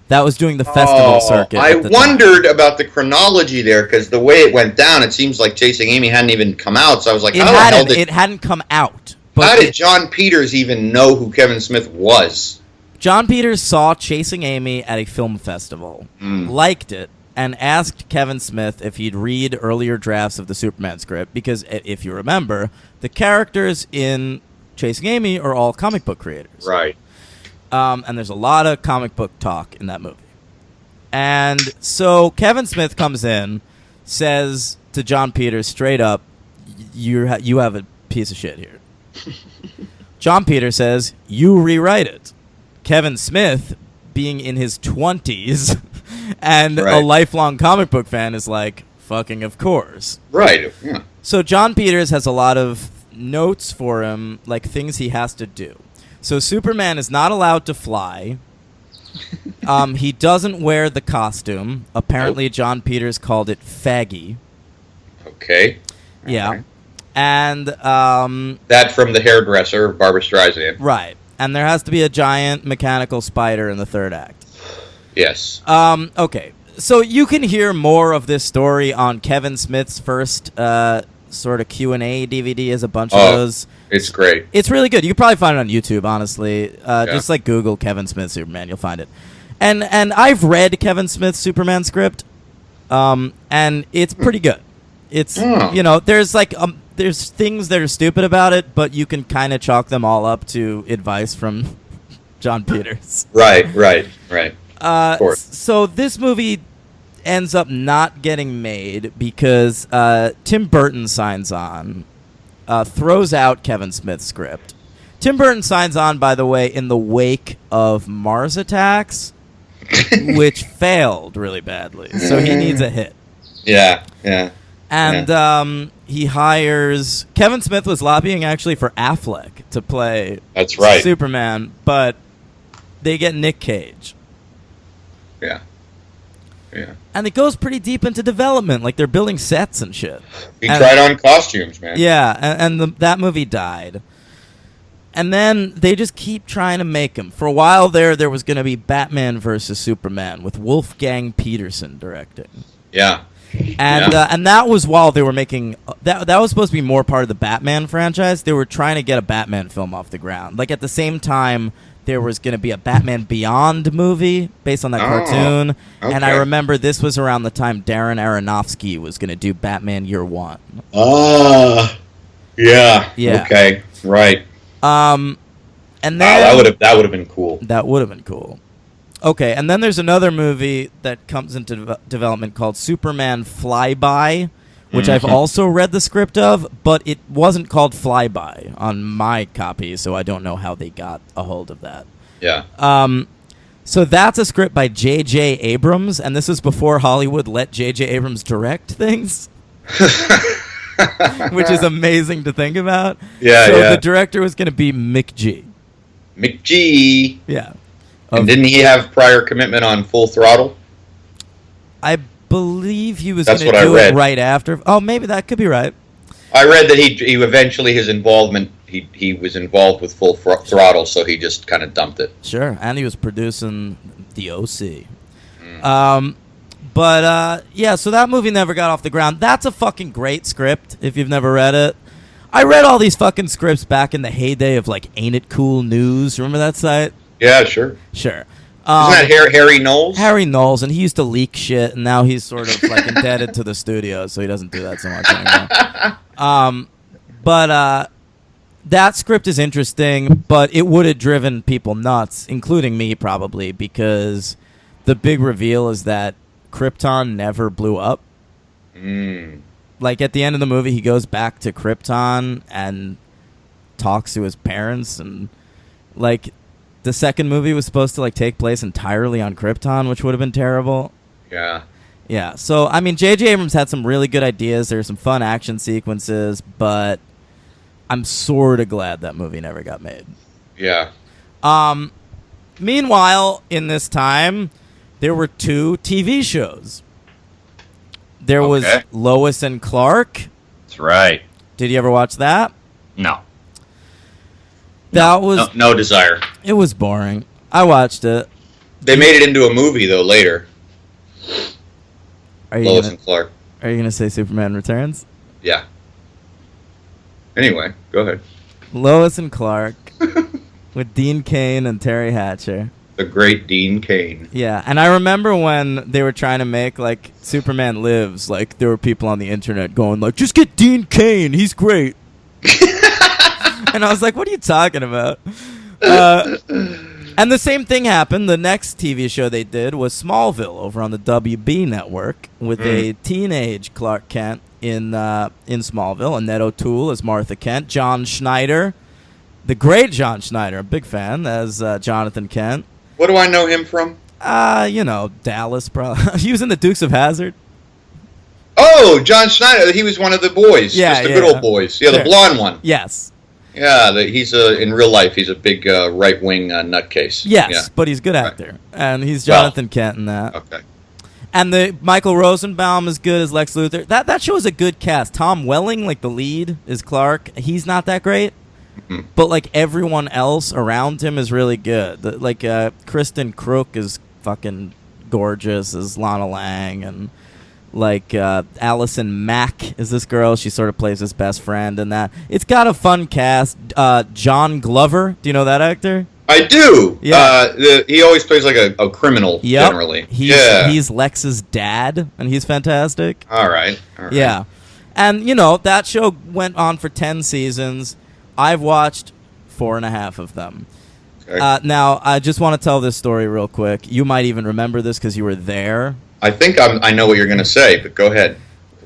That was doing the festival circuit. I wondered about the chronology there, because the way it went down, it seems like Chasing Amy hadn't even come out, so I was like, it hadn't come out. How did John Peters even know who Kevin Smith was? John Peters saw Chasing Amy at a film festival, liked it, and asked Kevin Smith if he'd read earlier drafts of the Superman script, because if you remember, the characters in Chasing Amy are all comic book creators. Right. And there's a lot of comic book talk in that movie. And so Kevin Smith comes in, says to John Peters straight up, you have a piece of shit here. John Peters says, you rewrite it. Kevin Smith, being in his 20s and a lifelong comic book fan, is like, fucking of course. Right. Yeah. So John Peters has a lot of notes for him, like things he has to do. So Superman is not allowed to fly. He doesn't wear the costume. Apparently, John Peters called it faggy. Okay. Yeah. Right. And that from the hairdresser, Barbra Streisand. Right. And there has to be a giant mechanical spider in the third act. Yes. Okay. So you can hear more of this story on Kevin Smith's first sort of Q&A DVD. As a bunch of those. It's great. It's really good. You can probably find it on YouTube, honestly. Just like Google Kevin Smith Superman, you'll find it. And I've read Kevin Smith's Superman script, and it's pretty good. It's there's things that are stupid about it, but you can kind of chalk them all up to advice from John Peters. Right. Of course. So this movie ends up not getting made because Tim Burton signs on, throws out Kevin Smith's script. Tim Burton signs on, by the way, in the wake of Mars Attacks, which failed really badly. So he needs a hit. Yeah. And he hires... Kevin Smith was lobbying, actually, for Affleck to play Superman, but they get Nick Cage. Yeah. And it goes pretty deep into development. Like, they're building sets and shit. He tried on costumes, man. Yeah, and that movie died. And then they just keep trying to make him. For a while there was going to be Batman versus Superman with Wolfgang Peterson directing. Yeah. And that was while they were making... That was supposed to be more part of the Batman franchise. They were trying to get a Batman film off the ground. Like, at the same time, there was going to be a Batman Beyond movie based on that cartoon. Okay. And I remember this was around the time Darren Aronofsky was going to do Batman Year One. Yeah. Okay, right. And then... that would have been cool. That would have been cool. Okay, and then there's another movie that comes into development called Superman Flyby, which I've also read the script of, but it wasn't called Flyby on my copy, so I don't know how they got a hold of that. Yeah. So that's a script by J.J. Abrams, and this is before Hollywood let J.J. Abrams direct things, which is amazing to think about. So the director was going to be McG. McG. Yeah. And didn't he have prior commitment on Full Throttle? I believe he was going to do it right after. Oh, maybe that could be right. I read that he eventually his involvement, he was involved with Full Throttle, so he just kind of dumped it. Sure, and he was producing The O.C. But yeah, so that movie never got off the ground. That's a fucking great script if you've never read it. I read all these fucking scripts back in the heyday of like Ain't It Cool News. Remember that site? Yeah, sure. Sure. Isn't that Harry Knowles? Harry Knowles, and he used to leak shit, and now he's sort of like indebted to the studio, so he doesn't do that so much anymore. But that script is interesting, but it would have driven people nuts, including me probably, because the big reveal is that Krypton never blew up. Like at the end of the movie, he goes back to Krypton and talks to his parents, and like the second movie was supposed to like take place entirely on Krypton, which would have been terrible. Yeah. Yeah. So I mean, J.J. Abrams had some really good ideas. There's some fun action sequences, but I'm sort of glad that movie never got made. Yeah. Meanwhile, in this time, there were 2 TV shows. There was Lois and Clark. That's right. Did you ever watch that? No. That was no desire. It was boring. I watched it. They made it into a movie though later. Lois and Clark. Are you gonna say Superman Returns? Yeah. Anyway, go ahead. Lois and Clark with Dean Cain and Terry Hatcher. The great Dean Cain. Yeah, and I remember when they were trying to make like Superman Lives, like there were people on the internet going like, "Just get Dean Cain, he's great." And I was like, "What are you talking about?" And the same thing happened. The next TV show they did was Smallville over on the WB network with a teenage Clark Kent in Smallville, Annette O'Toole as Martha Kent, John Schneider, the great John Schneider, a big fan, as Jonathan Kent. What do I know him from? Dallas, probably. He was in the Dukes of Hazzard. Oh, John Schneider. He was one of the boys. Yeah, just the good old boys. Yeah, sure. The blonde one. Yes. Yeah, he's in real life. He's a big right-wing nutcase. Yes, yeah. but he's a good actor, right. And he's Jonathan Kent in that. Okay. And the Michael Rosenbaum is good as Lex Luthor. That show is a good cast. Tom Welling, like the lead, is Clark. He's not that great. But like everyone else around him is really good. Like Kristen Crook is fucking gorgeous as Lana Lang, and like Allison Mack is this girl. She sort of plays his best friend in that. It's got a fun cast. John Glover, do you know that actor? I do. Yeah. He always plays like a criminal generally. He's Lex's dad, and he's fantastic. All right. Yeah, and that show went on for 10 seasons. I've watched 4.5 of them. Okay. Now, I just want to tell this story real quick. You might even remember this because you were there. I think I know what you're going to say, but go ahead.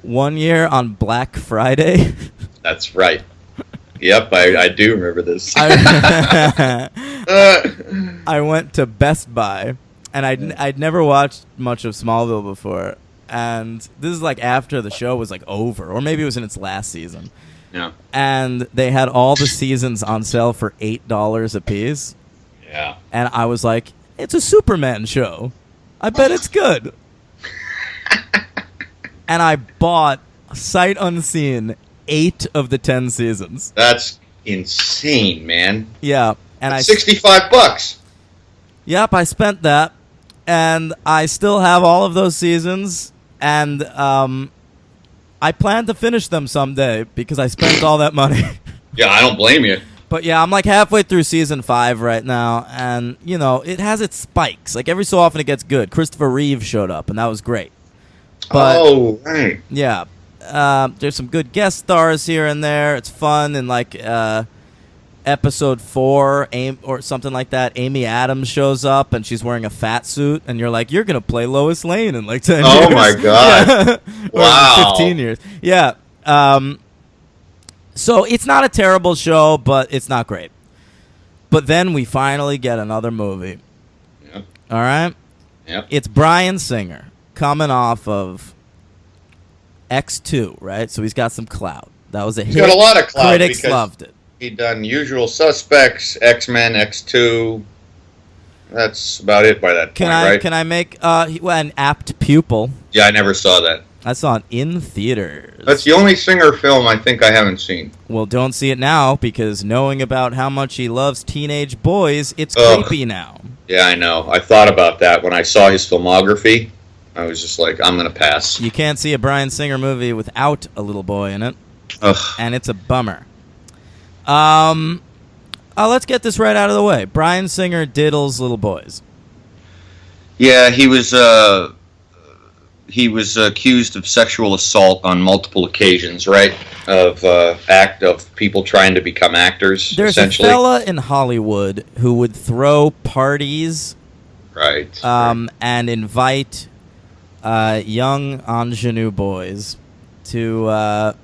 One year on Black Friday. That's right. Yep, I do remember this. I went to Best Buy, and I'd never watched much of Smallville before. And this is like after the show was like over, or maybe it was in its last season. Yeah. And they had all the seasons on sale for $8 a piece. Yeah. And I was like, it's a Superman show. I bet it's good. And I bought, sight unseen, 8 of the 10 seasons. That's insane, man. Yeah. And that's $65. Yep, I spent that. And I still have all of those seasons. And I plan to finish them someday because I spent all that money. Yeah, I don't blame you. But yeah, I'm like halfway through season 5 right now, and it has its spikes. Like every so often it gets good. Christopher Reeve showed up, and that was great. But, right. Yeah, there's some good guest stars here and there. It's fun, and like episode 4 or something like that, Amy Adams shows up, and she's wearing a fat suit, and you're like, you're gonna play Lois Lane in like 10 years. Oh my god! Wow, 15 years. Yeah. So it's not a terrible show, but it's not great. But then we finally get another movie. Yep. All right? Yep. It's Bryan Singer coming off of X2, right? So he's got some clout. That was a hit. He's got a lot of clout. Critics loved it. He'd done Usual Suspects, X-Men, X2. That's about it by that point, right? Can I make an apt pupil? Yeah, I never saw that. I saw it in theaters. That's the only Singer film I think I haven't seen. Well, don't see it now, because knowing about how much he loves teenage boys, it's creepy now. Yeah, I know. I thought about that when I saw his filmography. I was just like, I'm gonna pass. You can't see a Bryan Singer movie without a little boy in it, Ugh. and it's a bummer. Let's get this right out of the way. Bryan Singer diddles little boys. Yeah, he was accused of sexual assault on multiple occasions, right? Of people trying to become actors. There's essentially. a fella in Hollywood who would throw parties, Right. and invite young ingenue boys to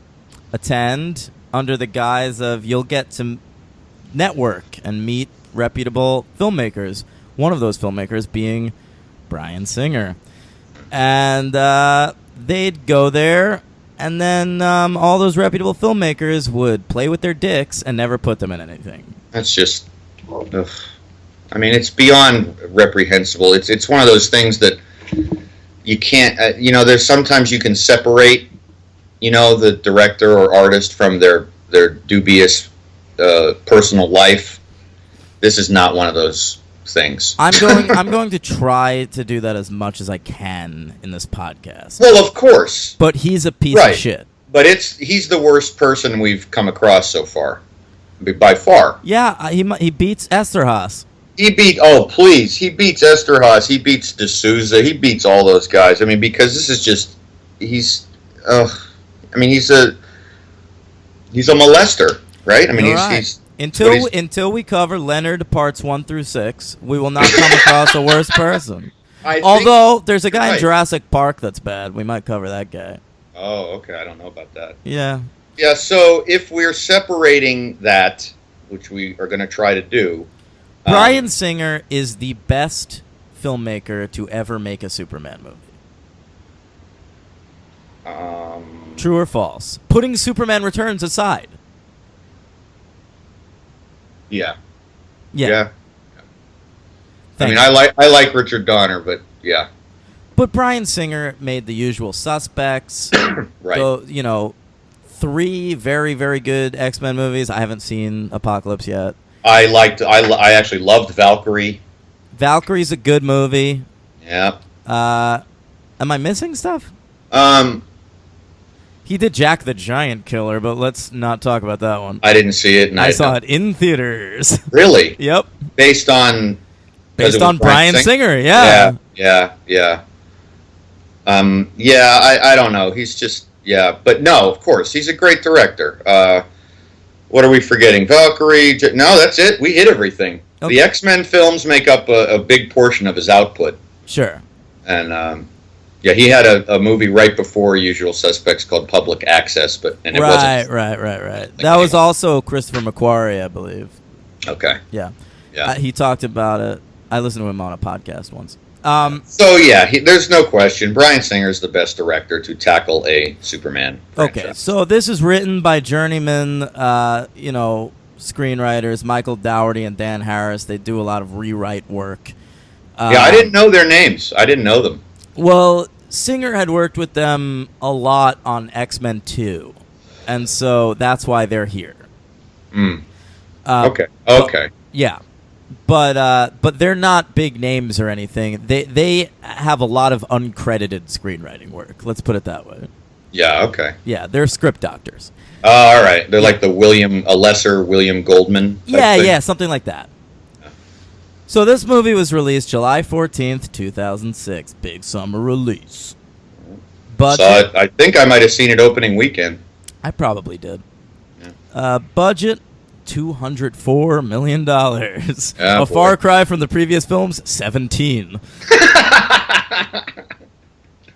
attend under the guise of you'll get to network and meet reputable filmmakers. One of those filmmakers being Bryan Singer. And they'd go there, and then all those reputable filmmakers would play with their dicks and never put them in anything. That's just, ugh. I mean, it's beyond reprehensible. It's one of those things that you can't, there's sometimes you can separate, the director or artist from their dubious personal life. This is not one of those things. I'm going to try to do that as much as I can in this podcast. Well, of course. But he's a piece Right. of shit. But he's the worst person we've come across so far. By far. Yeah, he beats Esterhaas. He beats Esterhaas, he beats D'Souza, he beats all those guys. I mean, because this is just, he's a molester, right? I mean, Right. he's Until we cover Leonard parts 1 through 6, we will not come across a worse person. Although there's a guy in right. Jurassic Park that's bad, we might cover that guy. Oh, okay, I don't know about that. Yeah. Yeah, so if we're separating that, which we are going to try to do, Bryan Singer is the best filmmaker to ever make a Superman movie. True or false? Putting Superman Returns aside. Yeah. Yeah. I mean, I like Richard Donner, but yeah. But Bryan Singer made The Usual Suspects. Right. 3 very, very good X-Men movies. I haven't seen Apocalypse yet. I actually loved Valkyrie. Valkyrie's a good movie. Yeah. Am I missing stuff? He did Jack the Giant Killer, but let's not talk about that one. I didn't see it. And I saw it in theaters. Really? Yep. Based on Bryan Singer, yeah. Yeah. I don't know. He's just, but no, of course, he's a great director. What are we forgetting? Valkyrie. No, that's it. We hit everything. Okay. The X-Men films make up a big portion of his output. Sure. And he had a movie right before Usual Suspects called Public Access, it wasn't. Right. That was also Christopher McQuarrie, I believe. Okay. Yeah. Yeah. He talked about it. I listened to him on a podcast once. There's no question. Bryan Singer is the best director to tackle a Superman franchise. Okay, so this is written by journeyman, screenwriters Michael Dougherty and Dan Harris. They do a lot of rewrite work. I didn't know their names. I didn't know them. Well, Singer had worked with them a lot on X-Men 2, and so that's why they're here. Okay. Yeah. But they're not big names or anything. They have a lot of uncredited screenwriting work. Let's put it that way. Yeah. Okay. Yeah, they're script doctors. All right. They're like a lesser William Goldman. Yeah, something like that. Yeah. So this movie was released July 14th, 2006. Big summer release. Budget, I think I might have seen it opening weekend. I probably did. Yeah. Budget. $204 million. A far cry from the previous films, 17.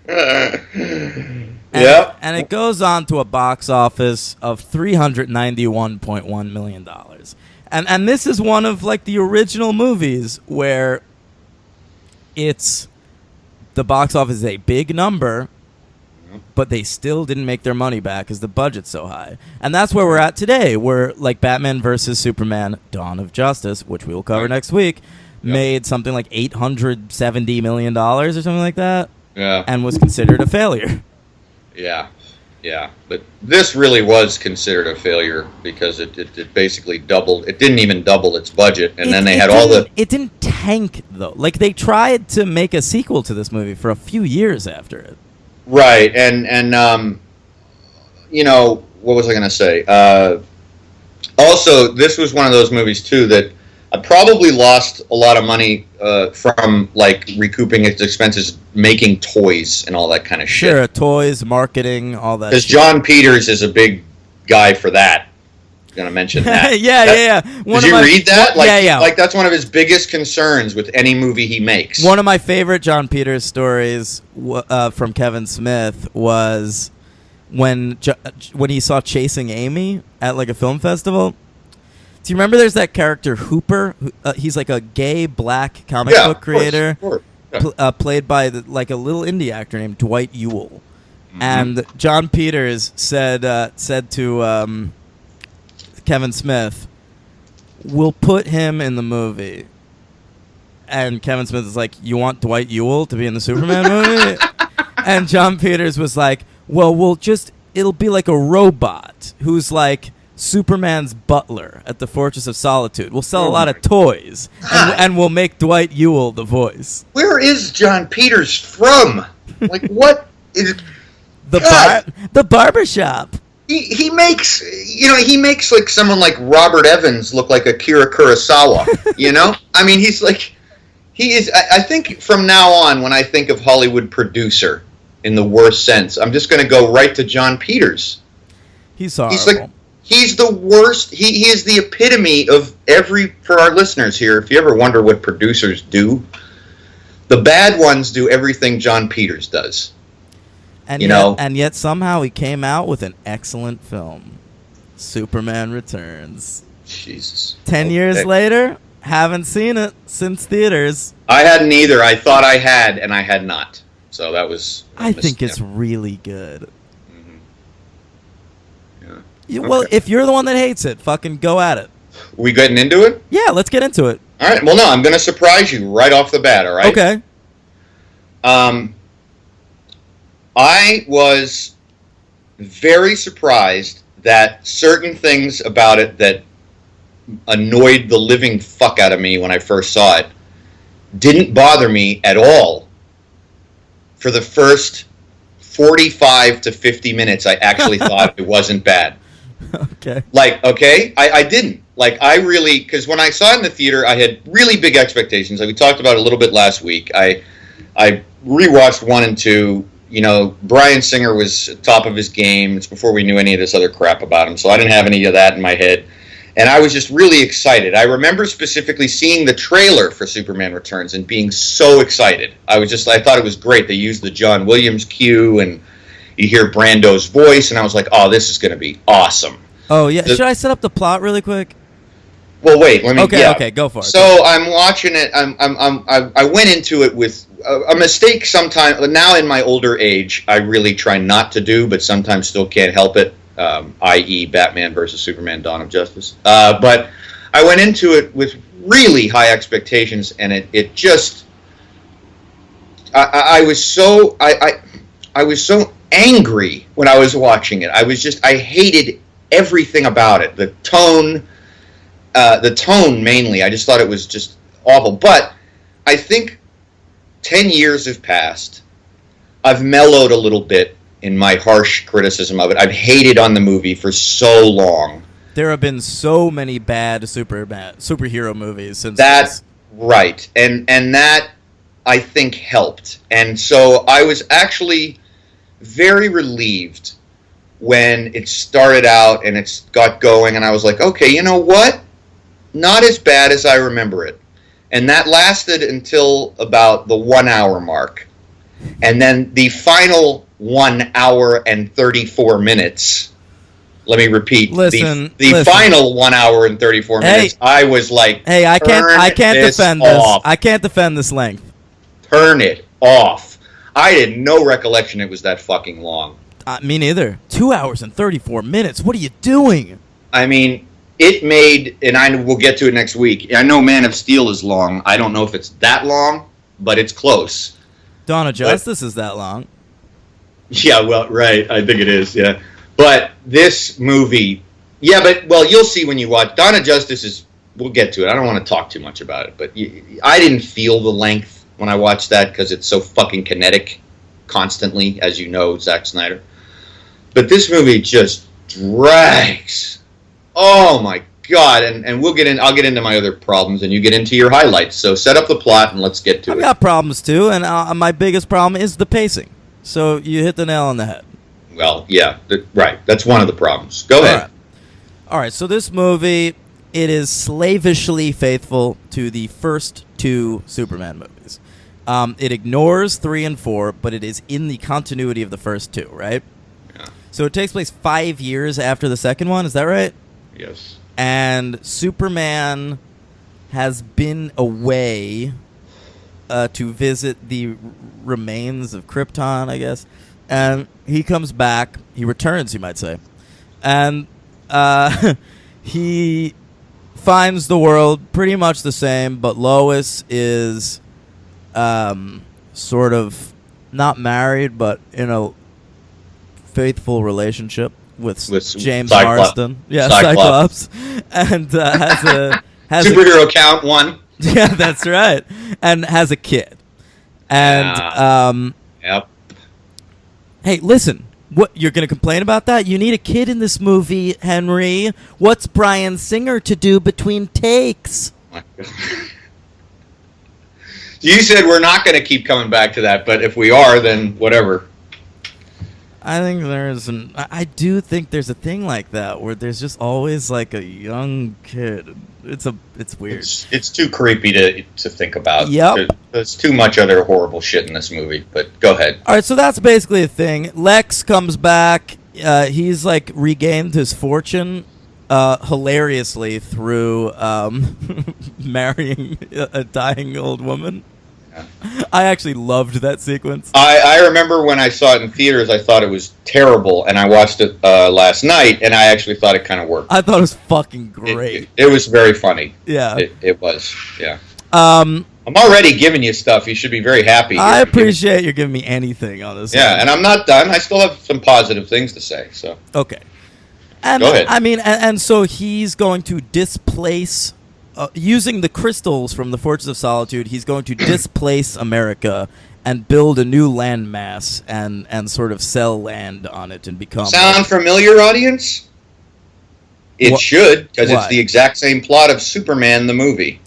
And it goes on to a box office of $391.1 million. And this is one of the original movies where it's the box office is a big number, but they still didn't make their money back because the budget's so high. And that's where we're at today, where Batman vs. Superman, Dawn of Justice, which we will cover next week, made something like $870 million or something like that. Yeah. And was considered a failure. Yeah. But this really was considered a failure because it basically doubled. It didn't even double its budget. And then they had all the... It didn't tank, though. Like, they tried to make a sequel to this movie for a few years after it. Right, and you know, what was I going to say? Also, this was one of those movies too that I probably lost a lot of money from like recouping its expenses making toys and all that kind of shit. Sure, toys, marketing, all that. Because John Peters is a big guy for that. I'm going to mention that. yeah. Did you read that? Like that's one of his biggest concerns with any movie he makes. One of my favorite John Peters stories from Kevin Smith was when he saw Chasing Amy at like a film festival. Do you remember there's that character Hooper? He's like a gay black comic book creator, of course. Yeah. Played by like a little indie actor named Dwight Ewell. Mm-hmm. And John Peters said to Kevin Smith, "We'll put him in the movie." And Kevin Smith is like, "You want Dwight Ewell to be in the Superman movie?" And John Peters was like, "Well, it'll be like a robot who's like Superman's butler at the Fortress of Solitude. We'll sell a lot of toys, and we'll make Dwight Ewell the voice." Where is John Peters from? Like, what is the barbershop? He makes like someone like Robert Evans look like Akira Kurosawa. You know, I mean, he is. I think from now on, when I think of Hollywood producer in the worst sense, I'm just going to go right to John Peters. He's horrible. He's the worst. He is the epitome of for our listeners here, if you ever wonder what producers do, the bad ones do everything John Peters does. And yet somehow he came out with an excellent film, Superman Returns. Jesus. 10 years later, haven't seen it since theaters. I hadn't either. I thought I had, and I had not. So that was... I think it's really good. Yeah. Well, if you're the one that hates it, fucking go at it. We getting into it? Yeah, let's get into it. All right. Well, no, I'm going to surprise you right off the bat, all right? Okay. I was very surprised that certain things about it that annoyed the living fuck out of me when I first saw it didn't bother me at all. For the first 45 to 50 minutes, I actually thought it wasn't bad. Okay. I didn't. Because when I saw it in the theater, I had really big expectations. Like we talked about a little bit last week. I rewatched 1 and 2. You know, Bryan Singer was top of his game. It's before we knew any of this other crap about him, so I didn't have any of that in my head. And I was just really excited. I remember specifically seeing the trailer for Superman Returns and being so excited. I thought it was great. They used the John Williams cue, and you hear Brando's voice, and I was like, oh, this is going to be awesome. Oh, yeah. Should I set up the plot really quick? Well, wait. Let me. Okay, go for it. So I'm watching it. I went into it with a mistake. Sometimes now in my older age, I really try not to do, but sometimes still can't help it. I.e., Batman versus Superman: Dawn of Justice. But I went into it with really high expectations, and it just. I was so angry when I was watching it. I hated everything about it. The tone mainly. I just thought it was just awful. But I think 10 years have passed. I've mellowed a little bit in my harsh criticism of it. I've hated on the movie for so long. There have been so many bad superhero movies since that's right. And that I think helped. And so I was actually very relieved when it started out and it got going, and I was like, okay, you know what? Not as bad as I remember it. And that lasted until about the 1 hour mark. And then the final 1 hour and 34 minutes, let me repeat, listen. Final 1 hour and 34 minutes, I was like, hey, I can't defend off. this. I can't defend this length. Turn it off. I had no recollection it was that fucking long. Me neither. 2 hours and 34 minutes. What are you doing? I mean, it made, and we'll get to it next week. I know Man of Steel is long. I don't know if it's that long, but it's close. Dawn of Justice is that long. Yeah, well, right. I think it is, yeah. But this movie, you'll see when you watch. Dawn of Justice is we'll get to it. I don't want to talk too much about it, but I didn't feel the length when I watched that because it's so fucking kinetic constantly, as you know, Zack Snyder. But this movie just drags. Oh my God! And I'll get into my other problems, and you get into your highlights. So set up the plot and let's get to it. I've got problems too, and my biggest problem is the pacing. So you hit the nail on the head. Well, yeah, right. That's one of the problems. Go ahead. All right. So this movie, it is slavishly faithful to the first two Superman movies. It ignores 3 and 4, but it is in the continuity of the first two, right? Yeah. So it takes place 5 years after the second one. Is that right? Yes. And Superman has been away to visit the remains of Krypton, I guess. And he comes back. He returns, you might say. And he finds the world pretty much the same, but Lois is sort of not married, but in a faithful relationship with James Marsden. Yeah, Cyclops. And has superhero count 1. Yeah, that's right. And has a kid. And yep. Hey, listen. What, you're going to complain about that? You need a kid in this movie, Henry. What's Bryan Singer to do between takes? You said we're not going to keep coming back to that, but if we are, then whatever. I think I do think there's a thing like that where there's just always like a young kid. It's weird. It's too creepy to think about. Yep. There's too much other horrible shit in this movie, but go ahead. All right, so that's basically a thing. Lex comes back. He's like regained his fortune hilariously through marrying a dying old woman. Yeah. I actually loved that sequence. I remember when I saw it in theaters, I thought it was terrible, and I watched it last night, and I actually thought it kind of worked. I thought it was fucking great. It was very funny. Yeah. It was, yeah. I'm already giving you stuff. You should be very happy. I appreciate you giving me anything on this. Yeah, and I'm not done. I still have some positive things to say. So okay. And, go ahead. I mean, and so he's going to displace... using the crystals from the Fortress of Solitude, he's going to displace America and build a new landmass and sort of sell land on it and become... Sound familiar, audience? It should, because it's the exact same plot of Superman the movie.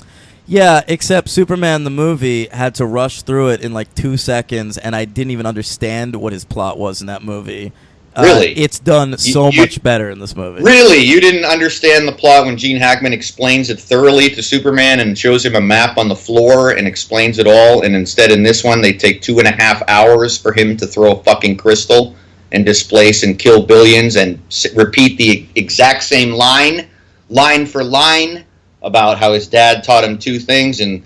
Yeah, except Superman the movie had to rush through it in like 2 seconds, and I didn't even understand what his plot was in that movie. Really? It's done so much better in this movie. Really? You didn't understand the plot when Gene Hackman explains it thoroughly to Superman and shows him a map on the floor and explains it all, and instead in this one they take 2.5 hours for him to throw a fucking crystal and displace and kill billions and repeat the exact same line for line, about how his dad taught him 2 things, and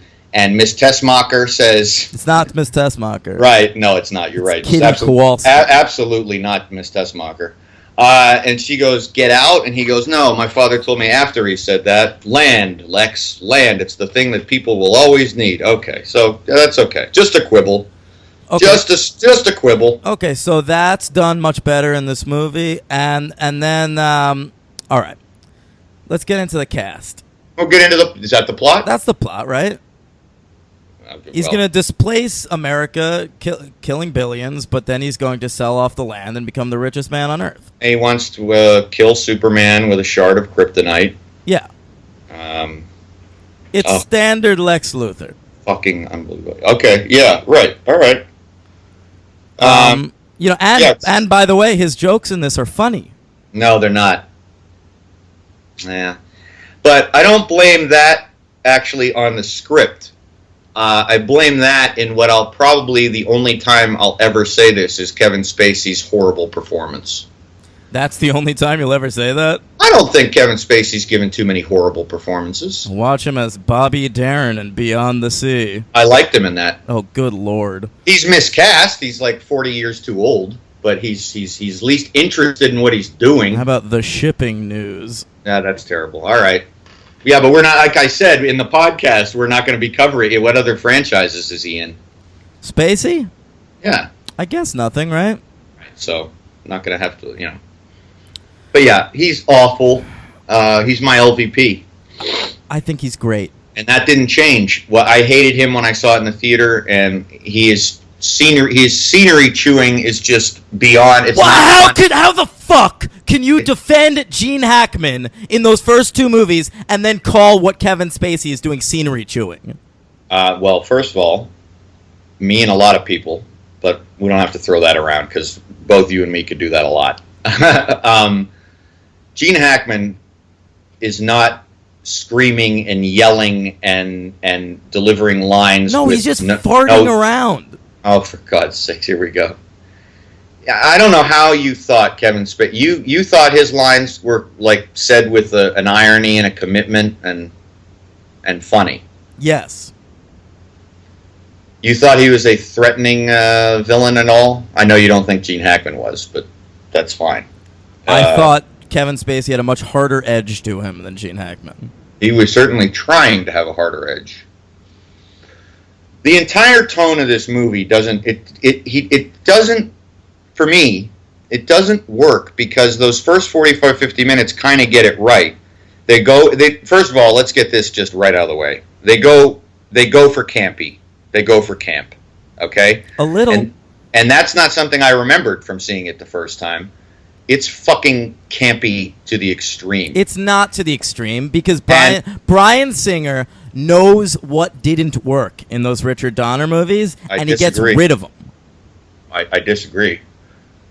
Miss Tessmacher says... It's not Miss Tessmacher. Right. No, it's not. You're right. Kitty Kowalski. Absolutely not Miss Tessmacher. And she goes, get out. And he goes, no, my father told me after he said that. Land, Lex, land. It's the thing that people will always need. Okay. So that's okay. Just a quibble. Okay. Just a quibble. Okay. So that's done much better in this movie. And then, all right. Let's get into the cast. We'll get into is that the plot? That's the plot, right? He's going to displace America, killing billions, but then he's going to sell off the land and become the richest man on Earth. And he wants to kill Superman with a shard of kryptonite. Yeah. It's standard Lex Luthor. Fucking unbelievable. Okay, yeah, right, all right. And by the way, his jokes in this are funny. No, they're not. Yeah. But I don't blame that actually on the script. I blame that in what I'll probably the only time I'll ever say this is Kevin Spacey's horrible performance. That's the only time you'll ever say that? I don't think Kevin Spacey's given too many horrible performances. Watch him as Bobby Darin in Beyond the Sea. I liked him in that. Oh, good lord. He's miscast. He's like 40 years too old, but he's at least interested in what he's doing. How about The Shipping News? Yeah, that's terrible. All right. Yeah, but we're not, like I said, in the podcast, we're not going to be covering it. What other franchises is he in? Spacey? Yeah. I guess nothing, right? So, not going to have to, But yeah, he's awful. He's my LVP. I think he's great. And that didn't change. Well, I hated him when I saw it in the theater, and his scenery chewing is just beyond. It's How the fuck can you defend Gene Hackman in those first two movies and then call what Kevin Spacey is doing scenery chewing? Well, first of all, me and a lot of people, but we don't have to throw that around because both you and me could do that a lot. Gene Hackman is not screaming and yelling and delivering lines. No, he's just farting around. Oh, for God's sakes, here we go. I don't know how you thought Kevin Spacey. You thought his lines were like said with an irony and a commitment and funny. Yes. You thought he was a threatening villain and all? I know you don't think Gene Hackman was, but that's fine. I thought Kevin Spacey had a much harder edge to him than Gene Hackman. He was certainly trying to have a harder edge. The entire tone of this movie doesn't for me, it doesn't work because those first 45, 50 minutes kind of get it right. First of all, let's get this just right out of the way. They go for campy. They go for camp. Okay? A little. And that's not something I remembered from seeing it the first time. It's fucking campy to the extreme. It's not to the extreme because Bryan Singer knows what didn't work in those Richard Donner movies, and he gets rid of them. I disagree.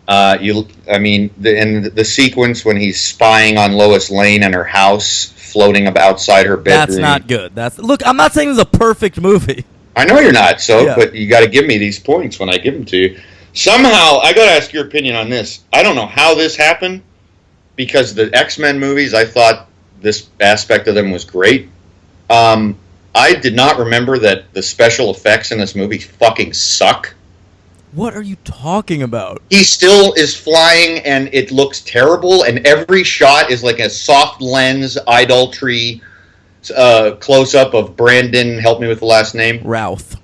The sequence when he's spying on Lois Lane and her house, floating outside her bedroom. That's not good. Look, I'm not saying it's a perfect movie. I know you're not, but you got to give me these points when I give them to you. Somehow, I got to ask your opinion on this. I don't know how this happened, because the X-Men movies, I thought this aspect of them was great. I did not remember that the special effects in this movie fucking suck. What are you talking about? He still is flying, and it looks terrible, and every shot is like a soft lens, idolatry close-up of Brandon, help me with the last name? Routh.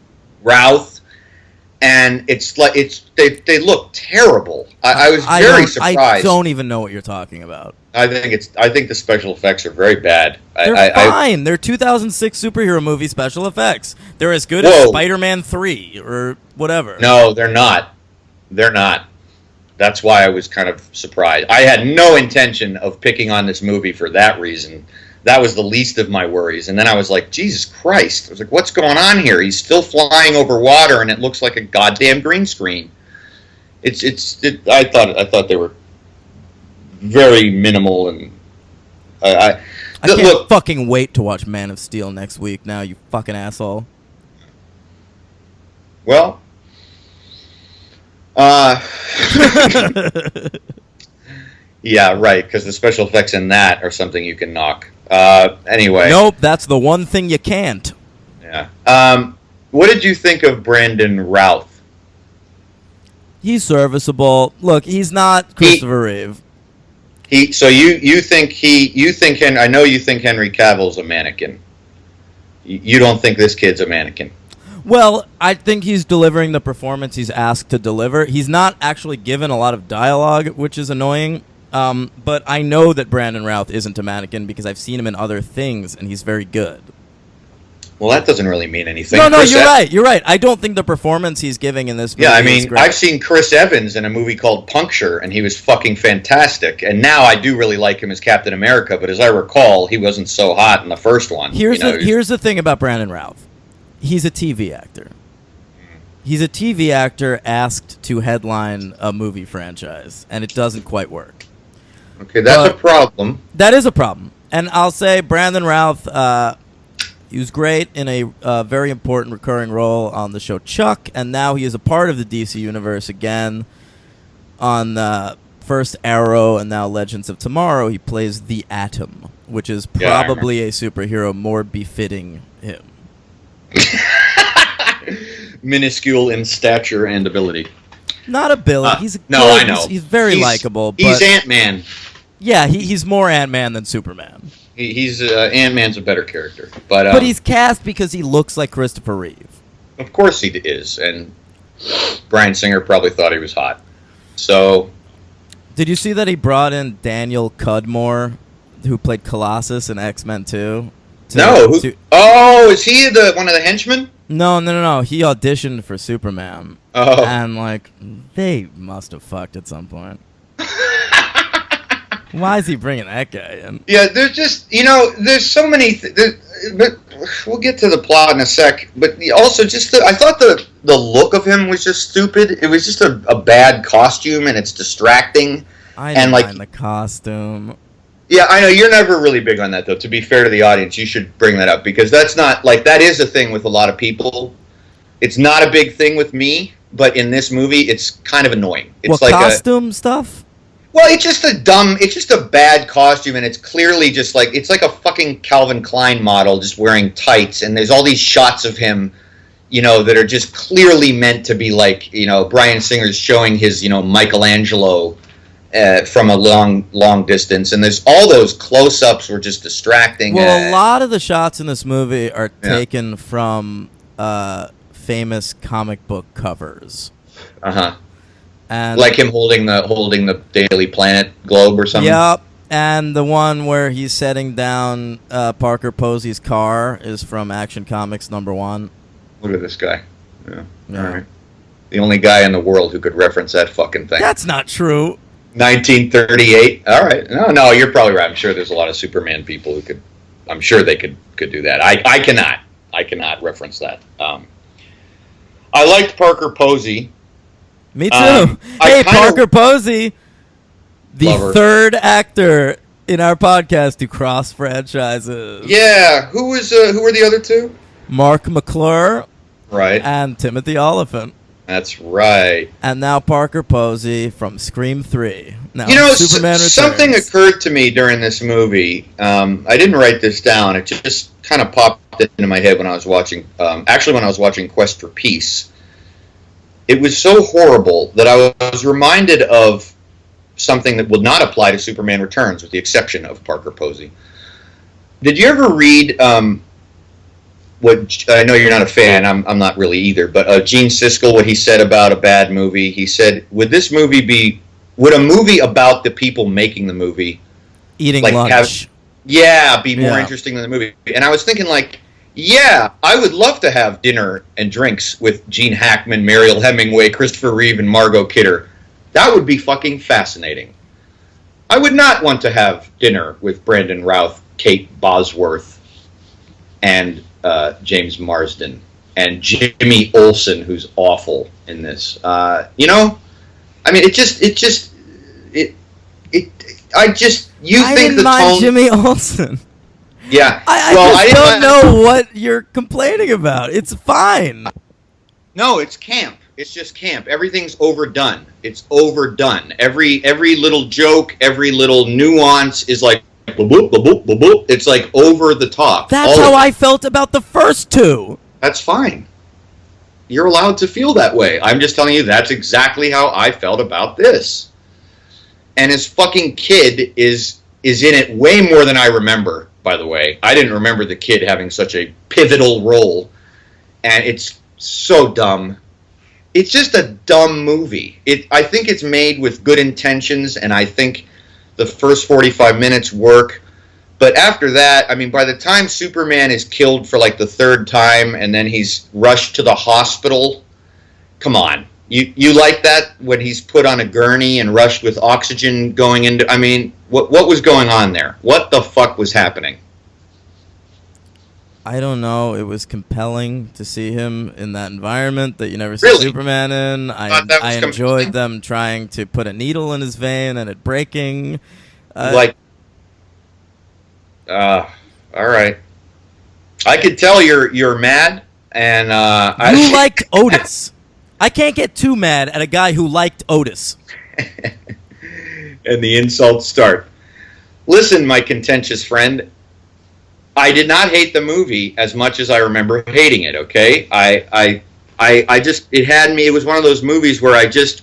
And it's like they look terrible. I was very surprised. I don't even know what you're talking about. I think the special effects are very bad. They're fine. They're 2006 superhero movie special effects. They're as good as Spider-Man 3 or whatever. No, they're not. They're not. That's why I was kind of surprised. I had no intention of picking on this movie for that reason. That was the least of my worries. And then I was like, Jesus Christ. I was like, what's going on here? He's still flying over water, and it looks like a goddamn green screen. I thought they were very minimal, and I can't fucking wait to watch Man of Steel next week now, you fucking asshole. Well, yeah, right, because the special effects in that are something you can knock. Anyway. Nope, that's the one thing you can't. Yeah. What did you think of Brandon Routh? He's serviceable. Look, he's not Christopher Reeve. So you think I know you think Henry Cavill's a mannequin. You don't think this kid's a mannequin? Well, I think he's delivering the performance he's asked to deliver. He's not actually given a lot of dialogue, which is annoying. But I know that Brandon Routh isn't a mannequin because I've seen him in other things, and he's very good. Well, that doesn't really mean anything. No, you're right. I don't think the performance he's giving in this movie is great. I've seen Chris Evans in a movie called Puncture, and he was fucking fantastic. And now I do really like him as Captain America, but as I recall, he wasn't so hot in the first one. Here's the thing about Brandon Routh. He's a TV actor. He's a TV actor asked to headline a movie franchise, and it doesn't quite work. Okay, that's a problem. That is a problem. And I'll say Brandon Routh, he was great in a very important recurring role on the show Chuck, and now he is a part of the DC Universe again on first Arrow and now Legends of Tomorrow. He plays the Atom, which is probably a superhero more befitting him. Minuscule in stature and ability. Not ability. He's I know. He's very likable. He's Ant-Man. Yeah, he's more Ant-Man than Superman. He's Ant-Man's a better character, but he's cast because he looks like Christopher Reeve. Of course he is, and Bryan Singer probably thought he was hot. So, did you see that he brought in Daniel Cudmore, who played Colossus in X-Men 2, No. Oh, is he one of the henchmen? No. He auditioned for Superman. Oh. And, like, they must have fucked at some point. Why is he bringing that guy in? Yeah, there's just, there's so many... but we'll get to the plot in a sec. But also, I thought the look of him was just stupid. It was just a bad costume, and it's distracting. I didn't mind the costume. Yeah, I know. You're never really big on that, though. To be fair to the audience, you should bring that up. Because that's not... Like, that is a thing with a lot of people. It's not a big thing with me. But in this movie, it's kind of annoying. It's like costume stuff? Well, it's just a bad costume, and it's clearly just like, it's like a fucking Calvin Klein model just wearing tights, and there's all these shots of him, that are just clearly meant to be like, Bryan Singer's showing his, Michelangelo from a long distance, and there's all those close-ups were just distracting. Well, a lot of the shots in this movie are taken from famous comic book covers. Uh-huh. And like him holding the Daily Planet globe or something? Yep. And the one where he's setting down Parker Posey's car is from Action Comics #1. Look at this guy. Yeah. All right. The only guy in the world who could reference that fucking thing. That's not true. 1938. All right. No, you're probably right. I'm sure there's a lot of Superman people who could. I'm sure they could do that. I cannot. I cannot reference that. I liked Parker Posey. Me too. Hey, Parker Posey, the third actor in our podcast to cross franchises. Yeah, who were the other two? Mark McClure, right, and Timothy Olyphant. That's right. And now Parker Posey from Scream 3. Now Superman Returns. Something occurred to me during this movie. I didn't write this down. It just kind of popped into my head when I was watching. Actually, when I was watching Quest for Peace. It was so horrible that I was reminded of something that would not apply to Superman Returns, with the exception of Parker Posey. Did you ever read what I know you're not a fan, I'm not really either, but Gene Siskel, what he said about a bad movie? He said, would a movie about the people making the movie eating lunch be more interesting than the movie? And I was thinking, like, yeah, I would love to have dinner and drinks with Gene Hackman, Mariel Hemingway, Christopher Reeve, and Margot Kidder. That would be fucking fascinating. I would not want to have dinner with Brandon Routh, Kate Bosworth, and James Marsden, and Jimmy Olsen, who's awful in this. I mean, I didn't mind Jimmy Olsen. Yeah. I don't know what you're complaining about. It's fine. No, it's camp. It's just camp. Everything's overdone. It's overdone. Every little joke, every little nuance is like, boop, boop, boop, boop, boop. It's like over the top. That's how I felt about the first two. That's fine. You're allowed to feel that way. I'm just telling you that's exactly how I felt about this. And his fucking kid is in it way more than I remember. By the way, I didn't remember the kid having such a pivotal role, and it's so dumb. It's just a dumb movie. I think it's made with good intentions, and I think the first 45 minutes work. But after that, I mean, by the time Superman is killed for like the third time, and then he's rushed to the hospital, come on. You like that when he's put on a gurney and rushed with oxygen going into... I mean, what was going on there? What the fuck was happening? I don't know. It was compelling to see him in that environment that you never see Really? Superman in. I enjoyed them trying to put a needle in his vein and it breaking. All right. I could tell you're mad, and you liked Otis. I can't get too mad at a guy who liked Otis. And the insults start. Listen, my contentious friend, I did not hate the movie as much as I remember hating it, okay? I just, it had me, it was one of those movies where I just,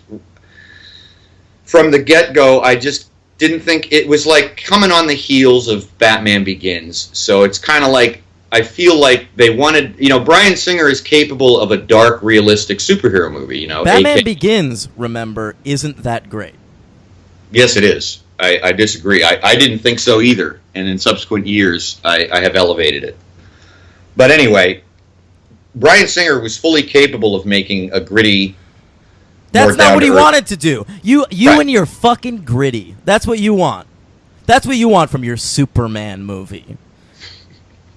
from the get-go, I just didn't think, it was like coming on the heels of Batman Begins. So it's kind of like, I feel like they wanted, Bryan Singer is capable of a dark, realistic superhero movie, Batman Begins, remember, isn't that great. Yes, it is. I disagree. I didn't think so either, and in subsequent years, I have elevated it. But anyway, Bryan Singer was fully capable of making a gritty. That's not what he down-to-earth- wanted to do. You Right. and your fucking gritty. That's what you want. That's what you want from your Superman movie.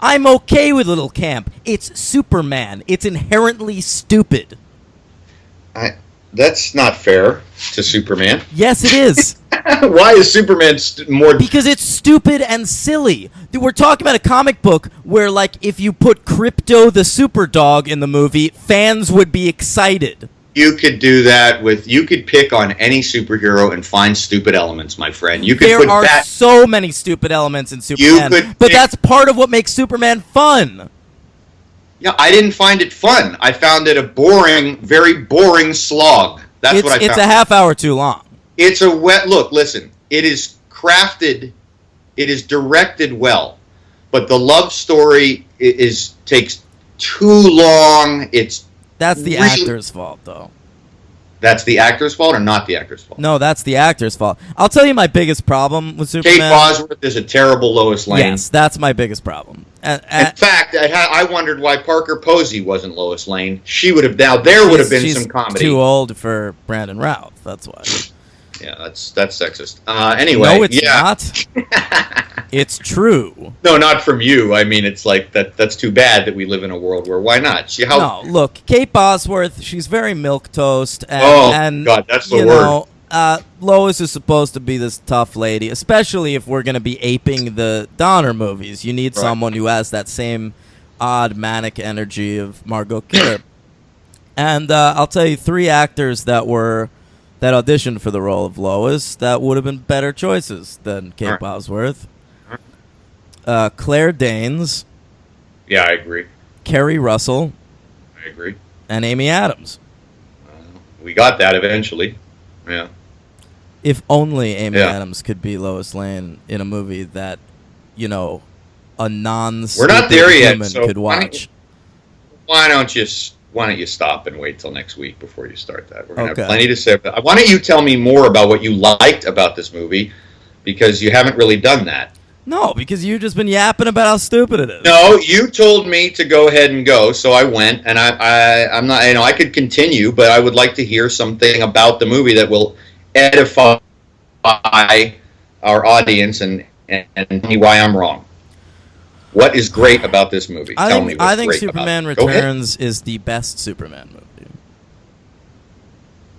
I'm okay with Little Camp. It's Superman. It's inherently stupid. That's not fair to Superman. Yes, it is. Why is Superman more? Because it's stupid and silly. We're talking about a comic book where, like, if you put Crypto the Superdog in the movie, fans would be excited. You could do that with. You could pick on any superhero and find stupid elements, my friend. You could There put are that. so many stupid elements in Superman, could but pick- that's part of what makes Superman fun. Yeah, I didn't find it fun. I found it a boring, very boring slog. That's what I found. It's a half hour too long. It's a wet look. Listen, it is crafted, it is directed well, but the love story takes too long. That's the really- actor's fault, though. That's the actor's fault or not the actor's fault? No, that's the actor's fault. I'll tell you my biggest problem with Kate Superman. Bosworth is a terrible Lois Lane. Yes, that's my biggest problem. In fact, I wondered why Parker Posey wasn't Lois Lane. She would have there would have been she's some comedy. too old for Brandon Routh. That's why. Yeah, that's sexist. Anyway, No, it's yeah. not. It's true. No, not from you. I mean, it's like that's too bad that we live in a world where why not? No, look, Kate Bosworth, she's very milquetoast. And, Oh, and, God, that's the you word. know, Lois is supposed to be this tough lady, especially if we're going to be aping the Donner movies. You need Right. someone who has that same odd manic energy of Margot Kidder. And I'll tell you 3 actors that auditioned for the role of Lois that would have been better choices than Kate All right. Bosworth. Claire Danes, Yeah, I agree. Kerry Russell, I agree. and Amy Adams. We got that eventually. Yeah. If only Amy Yeah. Adams could be Lois Lane in a movie that, you know, a non We're not there yet, human so could watch. Why don't you stop and wait till next week before you start that? We're gonna Okay. have plenty to say. Why don't you tell me more about what you liked about this movie? Because you haven't really done that. No, because you've just been yapping about how stupid it is. No, you told me to go ahead and go, so I went, and I'm not. I could continue, but I would like to hear something about the movie that will edify our audience and tell me why I'm wrong. What is great about this movie? Tell me what's I think great Superman about it. Go ahead. Returns is the best Superman movie.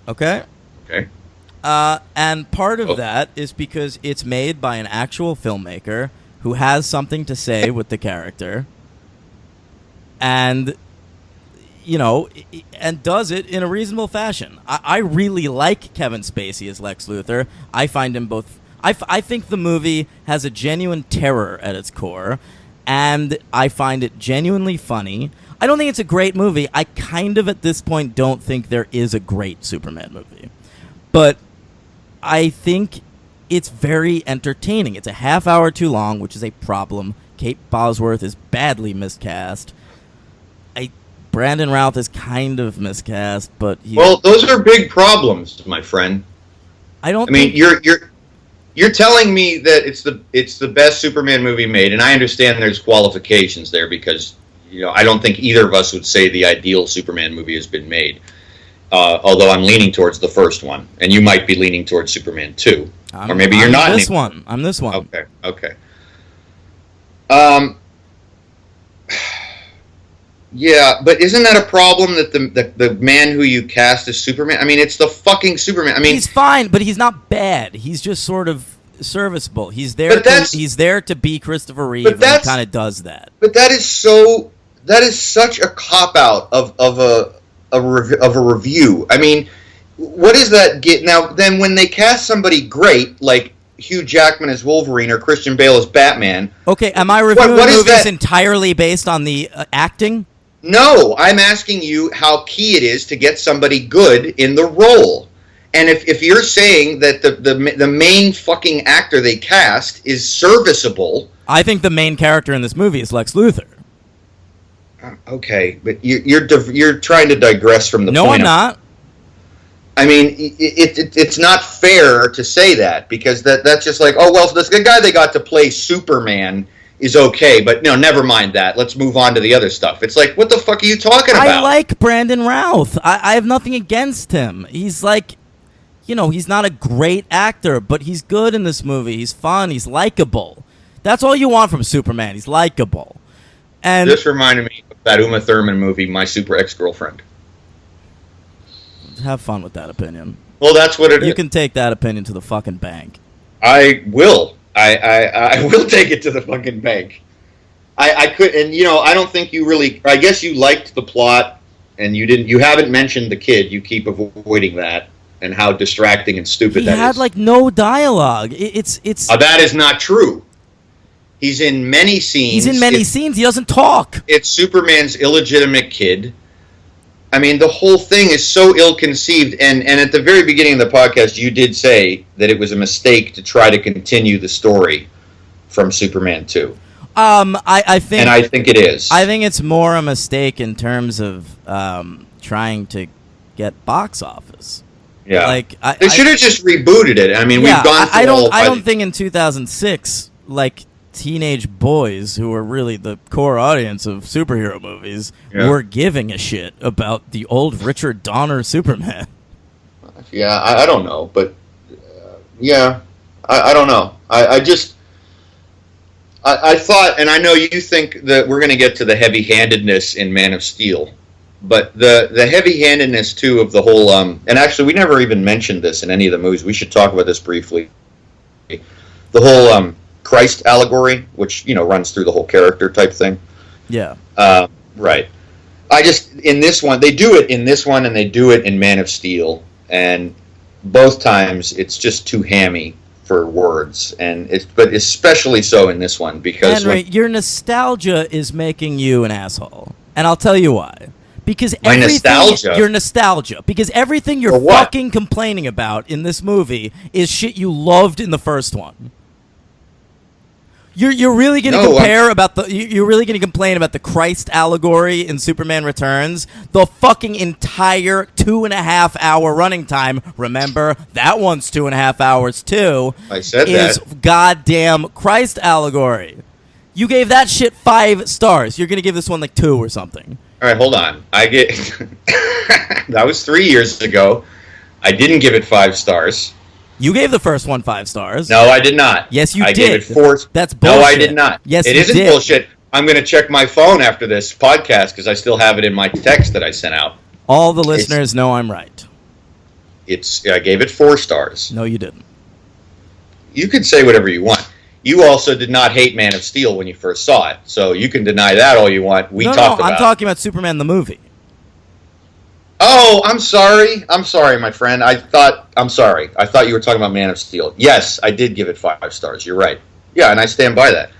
Okay? Okay. And part of Oh. that is because it's made by an actual filmmaker who has something to say with the character, and and does it in a reasonable fashion. I really like Kevin Spacey as Lex Luthor. I find him both. I think the movie has a genuine terror at its core, and I find it genuinely funny. I don't think it's a great movie. I kind of, at this point, don't think there is a great Superman movie. But I think it's very entertaining. It's a half hour too long, which is a problem. Kate Bosworth is badly miscast. Brandon Routh is kind of miscast, but Well, those are big problems, my friend. I don't. I mean, think, you're telling me that it's the best Superman movie made, and I understand there's qualifications there because I don't think either of us would say the ideal Superman movie has been made. Although I'm leaning towards the first one, and you might be leaning towards Superman 2, or maybe you're not. I'm this one. I'm this one. Okay. Yeah, but isn't that a problem that the man who you cast as Superman? I mean, it's the fucking Superman. I mean, He's fine, but he's not bad. He's just sort of serviceable. He's there. But He's there to be Christopher Reeve, but and he that's- kind of does that. but that is such a cop out of a review. I mean, what does that get? Now, then when they cast somebody great like Hugh Jackman as Wolverine or Christian Bale as Batman, Okay, am I reviewing what is movies that? entirely based on the acting? no, I'm asking you how key it is to get somebody good in the role. And if you're saying that the main fucking actor they cast is serviceable, I think the main character in this movie is Lex Luthor. okay, but you're trying to digress from the No, point. I'm not. I mean, it's not fair to say that, because that's just like, oh, well, this guy they got to play Superman is okay, but never mind that. Let's move on to the other stuff. It's like, what the fuck are you talking about? I like Brandon Routh. I have nothing against him. He's like, he's not a great actor, but he's good in this movie. He's fun. He's likable. That's all you want from Superman. He's likable. And this reminded me of that Uma Thurman movie, My Super Ex-Girlfriend. Have fun with that opinion. Well, that's what it is. You can take that opinion to the fucking bank. I will. I will take it to the fucking bank. I could, and I don't think you really. I guess you liked the plot, and you haven't mentioned the kid. You keep avoiding that, and how distracting and stupid that is. He had like no dialogue. It's. That is not true. He's in many scenes. He's in many scenes. He doesn't talk. It's Superman's illegitimate kid. I mean, the whole thing is so ill-conceived, and at the very beginning of the podcast, you did say that it was a mistake to try to continue the story from Superman 2. I think, and I think it is. I think it's more a mistake in terms of trying to get box office. Yeah, like they should have just rebooted it. I mean, we've gone. I don't think in 2006, like, teenage boys who are really the core audience of superhero movies were giving a shit about the old Richard Donner Superman. Yeah, I don't know, but I don't know. I thought, and I know you think that we're going to get to the heavy-handedness in Man of Steel, but the heavy-handedness too of the whole, and actually we never even mentioned this in any of the movies. We should talk about this briefly. The whole Christ allegory, which runs through the whole character type thing. Yeah. Right. In this one, they do it in this one, and they do it in Man of Steel, and both times it's just too hammy for words, but especially so in this one, because Henry, your nostalgia is making you an asshole, and I'll tell you why. Because your nostalgia, because everything you're fucking complaining about in this movie is shit you loved in the first one. You're really going to you're really going to complain about the Christ allegory in Superman Returns? The fucking entire 2.5 hour running time. Remember, that one's 2.5 hours too. I said is that. Goddamn Christ allegory. You gave that shit 5 stars. You're going to give this one like 2 or something. All right, hold on. That was 3 years ago. I didn't give it 5 stars. You gave the first one 5 stars. No, I did not. Yes, you did. I gave it 4. That's bullshit. No, I did not. Yes, it isn't bullshit. I'm going to check my phone after this podcast because I still have it in my text that I sent out. All the listeners know I'm right. I gave it 4 stars. No, you didn't. You can say whatever you want. You also did not hate Man of Steel when you first saw it, so you can deny that all you want. I'm talking about Superman the movie. Oh, I'm sorry. I'm sorry, my friend. I'm sorry. I thought you were talking about Man of Steel. Yes, I did give it 5 stars. You're right. Yeah, and I stand by that.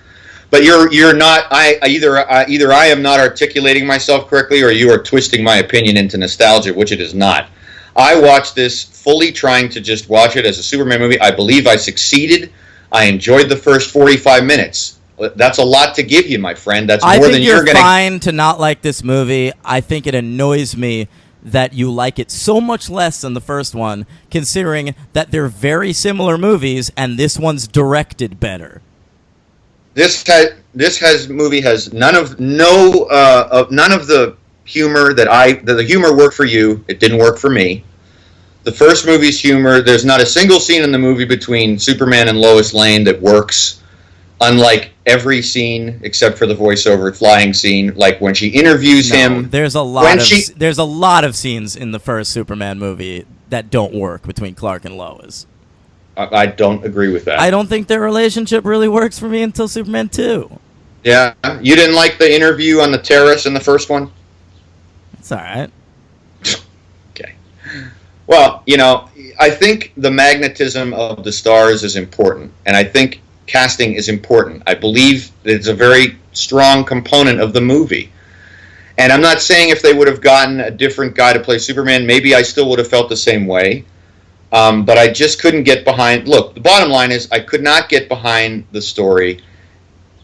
But you're not. Either I am not articulating myself correctly, or you are twisting my opinion into nostalgia, which it is not. I watched this fully trying to just watch it as a Superman movie. I believe I succeeded. I enjoyed the first 45 minutes. That's a lot to give you, my friend. That's more than you're going to. I think you're fine to not like this movie. I think it annoys me that you like it so much less than the first one, considering that they're very similar movies, and this one's directed better. This movie has none of the humor the humor worked for you. It didn't work for me. The first movie's humor, there's not a single scene in the movie between Superman and Lois Lane that works, unlike every scene except for the voiceover flying scene, like when she interviews him. There's a lot of scenes in the first Superman movie that don't work between Clark and Lois. I don't agree with that. I don't think their relationship really works for me until Superman 2. Yeah? You didn't like the interview on the terrace in the first one? It's alright. Okay. Well, I think the magnetism of the stars is important, and I think casting is important. I believe that it's a very strong component of the movie. And I'm not saying if they would have gotten a different guy to play Superman, maybe I still would have felt the same way. But I just couldn't get behind. Look, the bottom line is I could not get behind the story.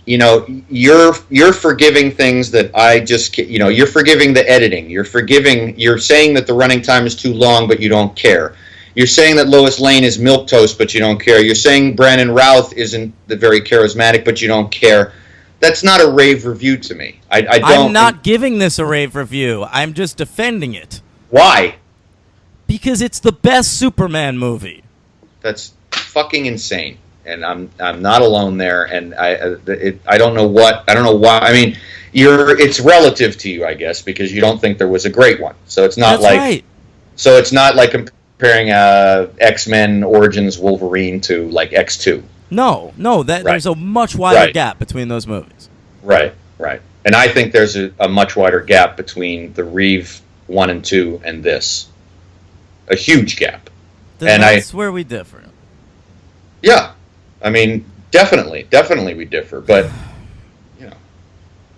you're forgiving things that I just, you're forgiving the editing. You're saying that the running time is too long, but you don't care. You're saying that Lois Lane is milquetoast, but you don't care. You're saying Brandon Routh isn't very charismatic, but you don't care. That's not a rave review to me. I'm not giving this a rave review. I'm just defending it. Why? Because it's the best Superman movie. That's fucking insane, and I'm not alone there. And I don't know why. I mean, it's relative to you, I guess, because you don't think there was a great one. So it's not right. So it's not like comparing X-Men Origins Wolverine to like X2. No, there's a much wider gap between those movies. Right. And I think there's a much wider gap between the Reeve 1 and 2 and this. A huge gap. That's where we differ. Yeah. I mean, definitely we differ. But,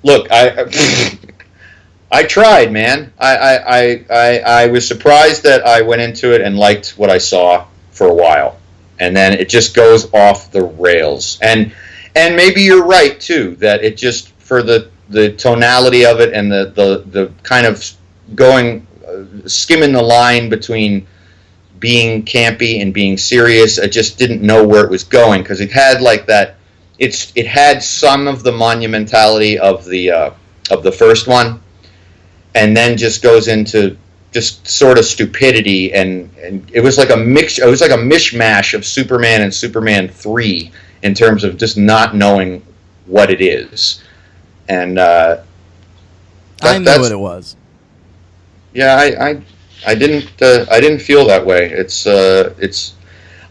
look, I tried, man. I was surprised that I went into it and liked what I saw for a while. And then it just goes off the rails. And maybe you're right, too, that it just, for the tonality of it and the kind of going, skimming the line between being campy and being serious, I just didn't know where it was going, because it had like that, it had some of the monumentality of the first one, and then just goes into just sort of stupidity, and it was like a mixture. It was like a mishmash of Superman and Superman 3 in terms of just not knowing what it is. And I knew what it was. Yeah, I didn't feel that way.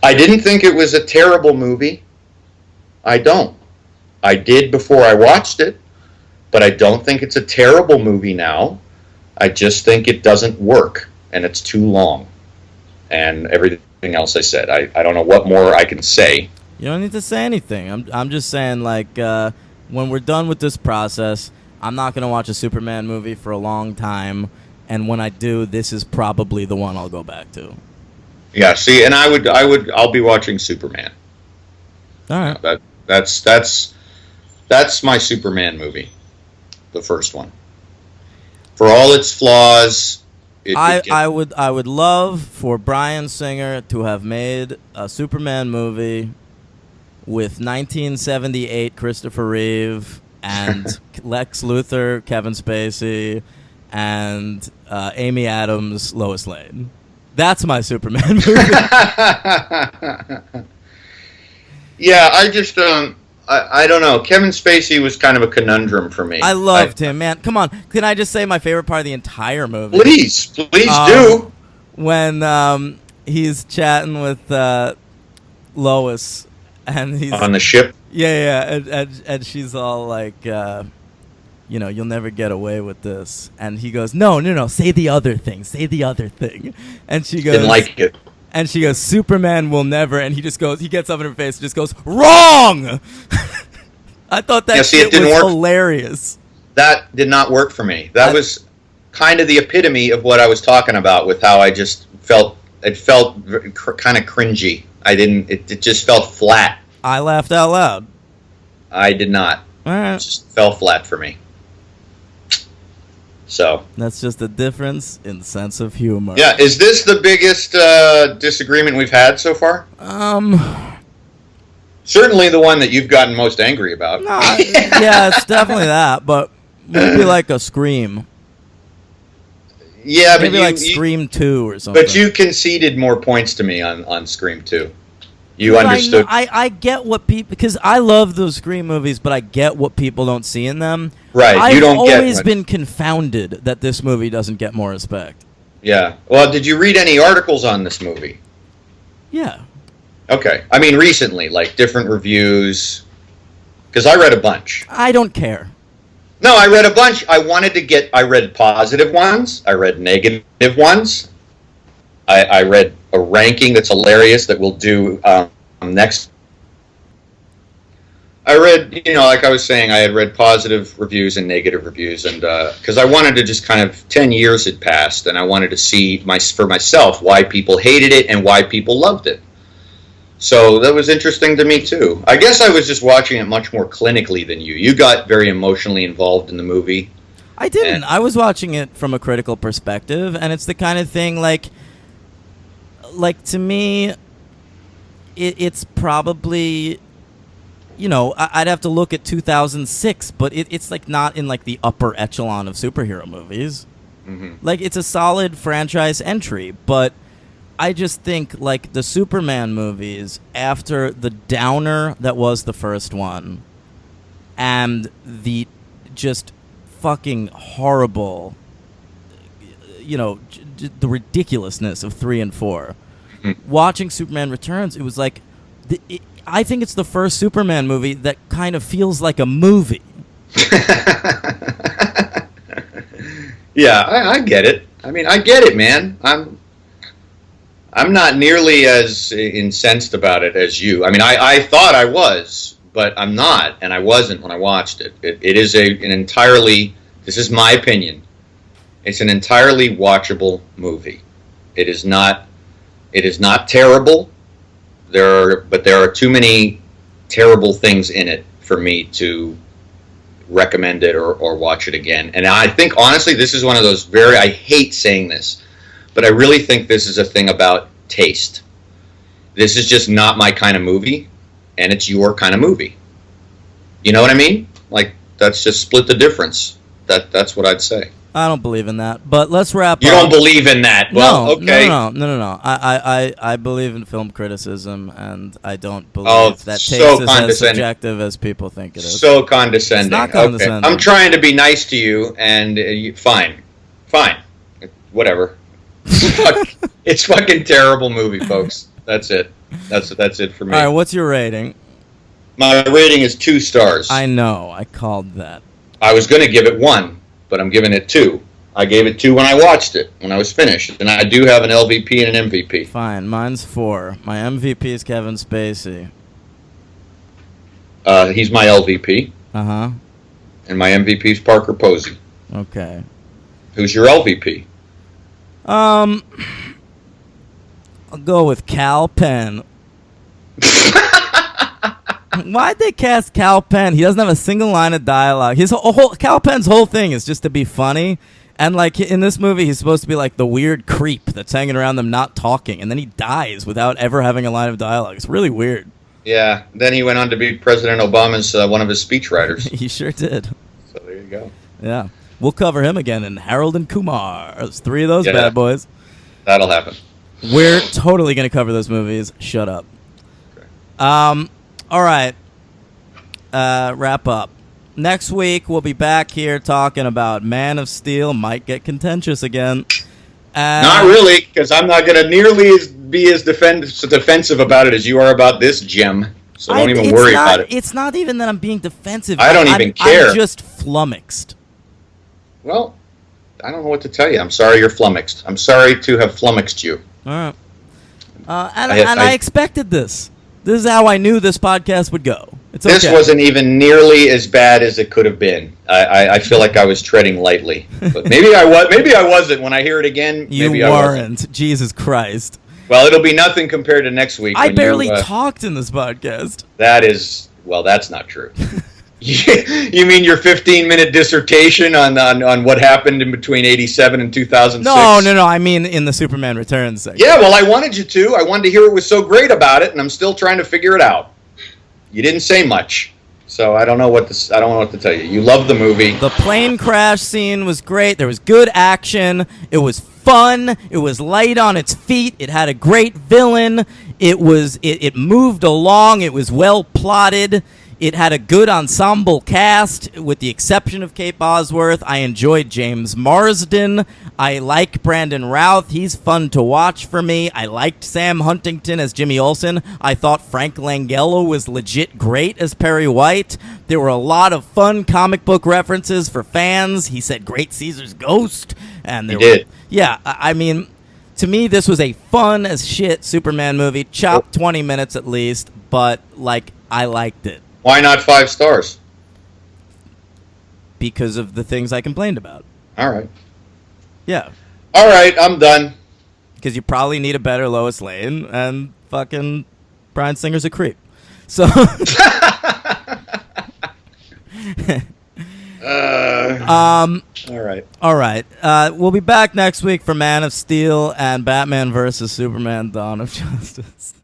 I didn't think it was a terrible movie. I don't. I did before I watched it, but I don't think it's a terrible movie now. I just think it doesn't work, and it's too long. And everything else I said. I don't know what more I can say. You don't need to say anything. I'm just saying, like, when we're done with this process, I'm not going to watch a Superman movie for a long time, and when I do, this is probably the one I'll go back to. Yeah, see, and I'll be watching Superman. All right. That's my Superman movie, the first one. For all its flaws, I would love for Bryan Singer to have made a Superman movie with 1978 Christopher Reeve and Lex Luthor, Kevin Spacey, and Amy Adams, Lois Lane. That's my Superman movie. Yeah, I just I don't know. Kevin Spacey was kind of a conundrum for me. I loved him, man. Come on. Can I just say my favorite part of the entire movie? Please do. When he's chatting with Lois, and he's on the ship. Yeah, and she's all like, you'll never get away with this. And he goes, no, say the other thing. And she goes, didn't like it. And she goes, Superman will never. And he gets up in her face and just goes, wrong! I thought that shit was hilarious. That did not work for me. That was kind of the epitome of what I was talking about, with how I just felt, it felt kind of cringy. It just felt flat. I laughed out loud. I did not. All right. It just fell flat for me. So that's just a difference in sense of humor. Yeah, is this the biggest disagreement we've had so far? Certainly the one that you've gotten most angry about. No, yeah, it's definitely that, but maybe like a Scream. Yeah, maybe like Scream 2 or something. But you conceded more points to me on Scream 2. You understood. I get what people, because I love those Scream movies, but I get what people don't see in them. Right, I've always been confounded that this movie doesn't get more respect. Yeah. Well, did you read any articles on this movie? Yeah. Okay. I mean, recently, like different reviews, because I read a bunch. I don't care. No, I read a bunch. I read positive ones. I read negative ones. I read a ranking that's hilarious that we'll do next. I read, like I was saying, I had read positive reviews and negative reviews, and because I wanted to just kind of, 10 years had passed, and I wanted to see for myself why people hated it and why people loved it. So that was interesting to me too. I guess I was just watching it much more clinically than you. You got very emotionally involved in the movie. I didn't. I was watching it from a critical perspective, and it's the kind of thing like to me, it's probably, I'd have to look at 2006, but it's like not in like the upper echelon of superhero movies. Mm-hmm. Like, it's a solid franchise entry, but I just think like the Superman movies, after the downer that was the first one, and the just fucking horrible, the ridiculousness of 3 and 4. Watching Superman Returns, it was like, I think it's the first Superman movie that kind of feels like a movie. Yeah, I get it. I mean, I get it, man. I'm not nearly as incensed about it as you. I mean, I thought I was, but I'm not, and I wasn't when I watched it. It is an entirely, this is my opinion, it's an entirely watchable movie. It is not terrible. There are too many terrible things in it for me to recommend it or watch it again. And I think, honestly, this is one of those I hate saying this, but I really think this is a thing about taste. This is just not my kind of movie, and it's your kind of movie. You know what I mean? Like, that's just split the difference. That's what I'd say. I don't believe in that, but let's wrap up. You don't believe in that? Well, okay. No. I believe in film criticism, and I don't believe that taste is as subjective as people think it is. So condescending. It's not condescending. Okay. I'm trying to be nice to you, and fine. Whatever. It's fucking terrible movie, folks. That's it. That's it for me. All right, what's your rating? My rating is 2 stars. I know. I called that. I was going to give it 1. But I'm giving it 2. I gave it 2 when I watched it, when I was finished. And I do have an LVP and an MVP. Fine, mine's 4. My MVP is Kevin Spacey. He's my LVP. Uh-huh. And my MVP is Parker Posey. Okay. Who's your LVP? I'll go with Kal Penn. Why'd they cast Kal Penn? He doesn't have a single line of dialogue. Kal Penn's whole thing is just to be funny. And like in this movie, he's supposed to be like the weird creep that's hanging around them not talking. And then he dies without ever having a line of dialogue. It's really weird. Yeah. Then he went on to be President Obama's one of his speechwriters. He sure did. So there you go. Yeah. We'll cover him again in Harold and Kumar. There's 3 of those bad boys. That'll happen. We're totally going to cover those movies. Shut up. Okay. All right. Wrap up. Next week, we'll be back here talking about Man of Steel. Might get contentious again. Not really, because I'm not going to nearly be as defensive about it as you are about this gem. So don't even worry about it. It's not even that I'm being defensive. I don't even care. I'm just flummoxed. Well, I don't know what to tell you. I'm sorry you're flummoxed. I'm sorry to have flummoxed you. All right. I expected this. This is how I knew this podcast would go. It's okay. This wasn't even nearly as bad as it could have been. I feel like I was treading lightly, but maybe I was. Maybe I wasn't. When I hear it again, maybe I weren't. Jesus Christ. Well, it'll be nothing compared to next week. I barely talked in this podcast. That's not true. You mean your 15-minute dissertation on what happened in between 87 and 2006? No. I mean in the Superman Returns segment. Yeah, well, I wanted you to. I wanted to hear what was so great about it, and I'm still trying to figure it out. You didn't say much, so I don't know what to tell you. You love the movie. The plane crash scene was great. There was good action. It was fun. It was light on its feet. It had a great villain. It moved along. It was well plotted. It had a good ensemble cast, with the exception of Kate Bosworth. I enjoyed James Marsden. I like Brandon Routh. He's fun to watch for me. I liked Sam Huntington as Jimmy Olsen. I thought Frank Langella was legit great as Perry White. There were a lot of fun comic book references for fans. He said Great Caesar's Ghost. And he did. Yeah, I mean, to me, this was a fun as shit Superman movie. Chopped 20 minutes at least, but, I liked it. Why not 5 stars? Because of the things I complained about. All right. Yeah. All right, I'm done. Because you probably need a better Lois Lane, and fucking Bryan Singer's a creep. So. All right. We'll be back next week for Man of Steel and Batman vs. Superman: Dawn of Justice.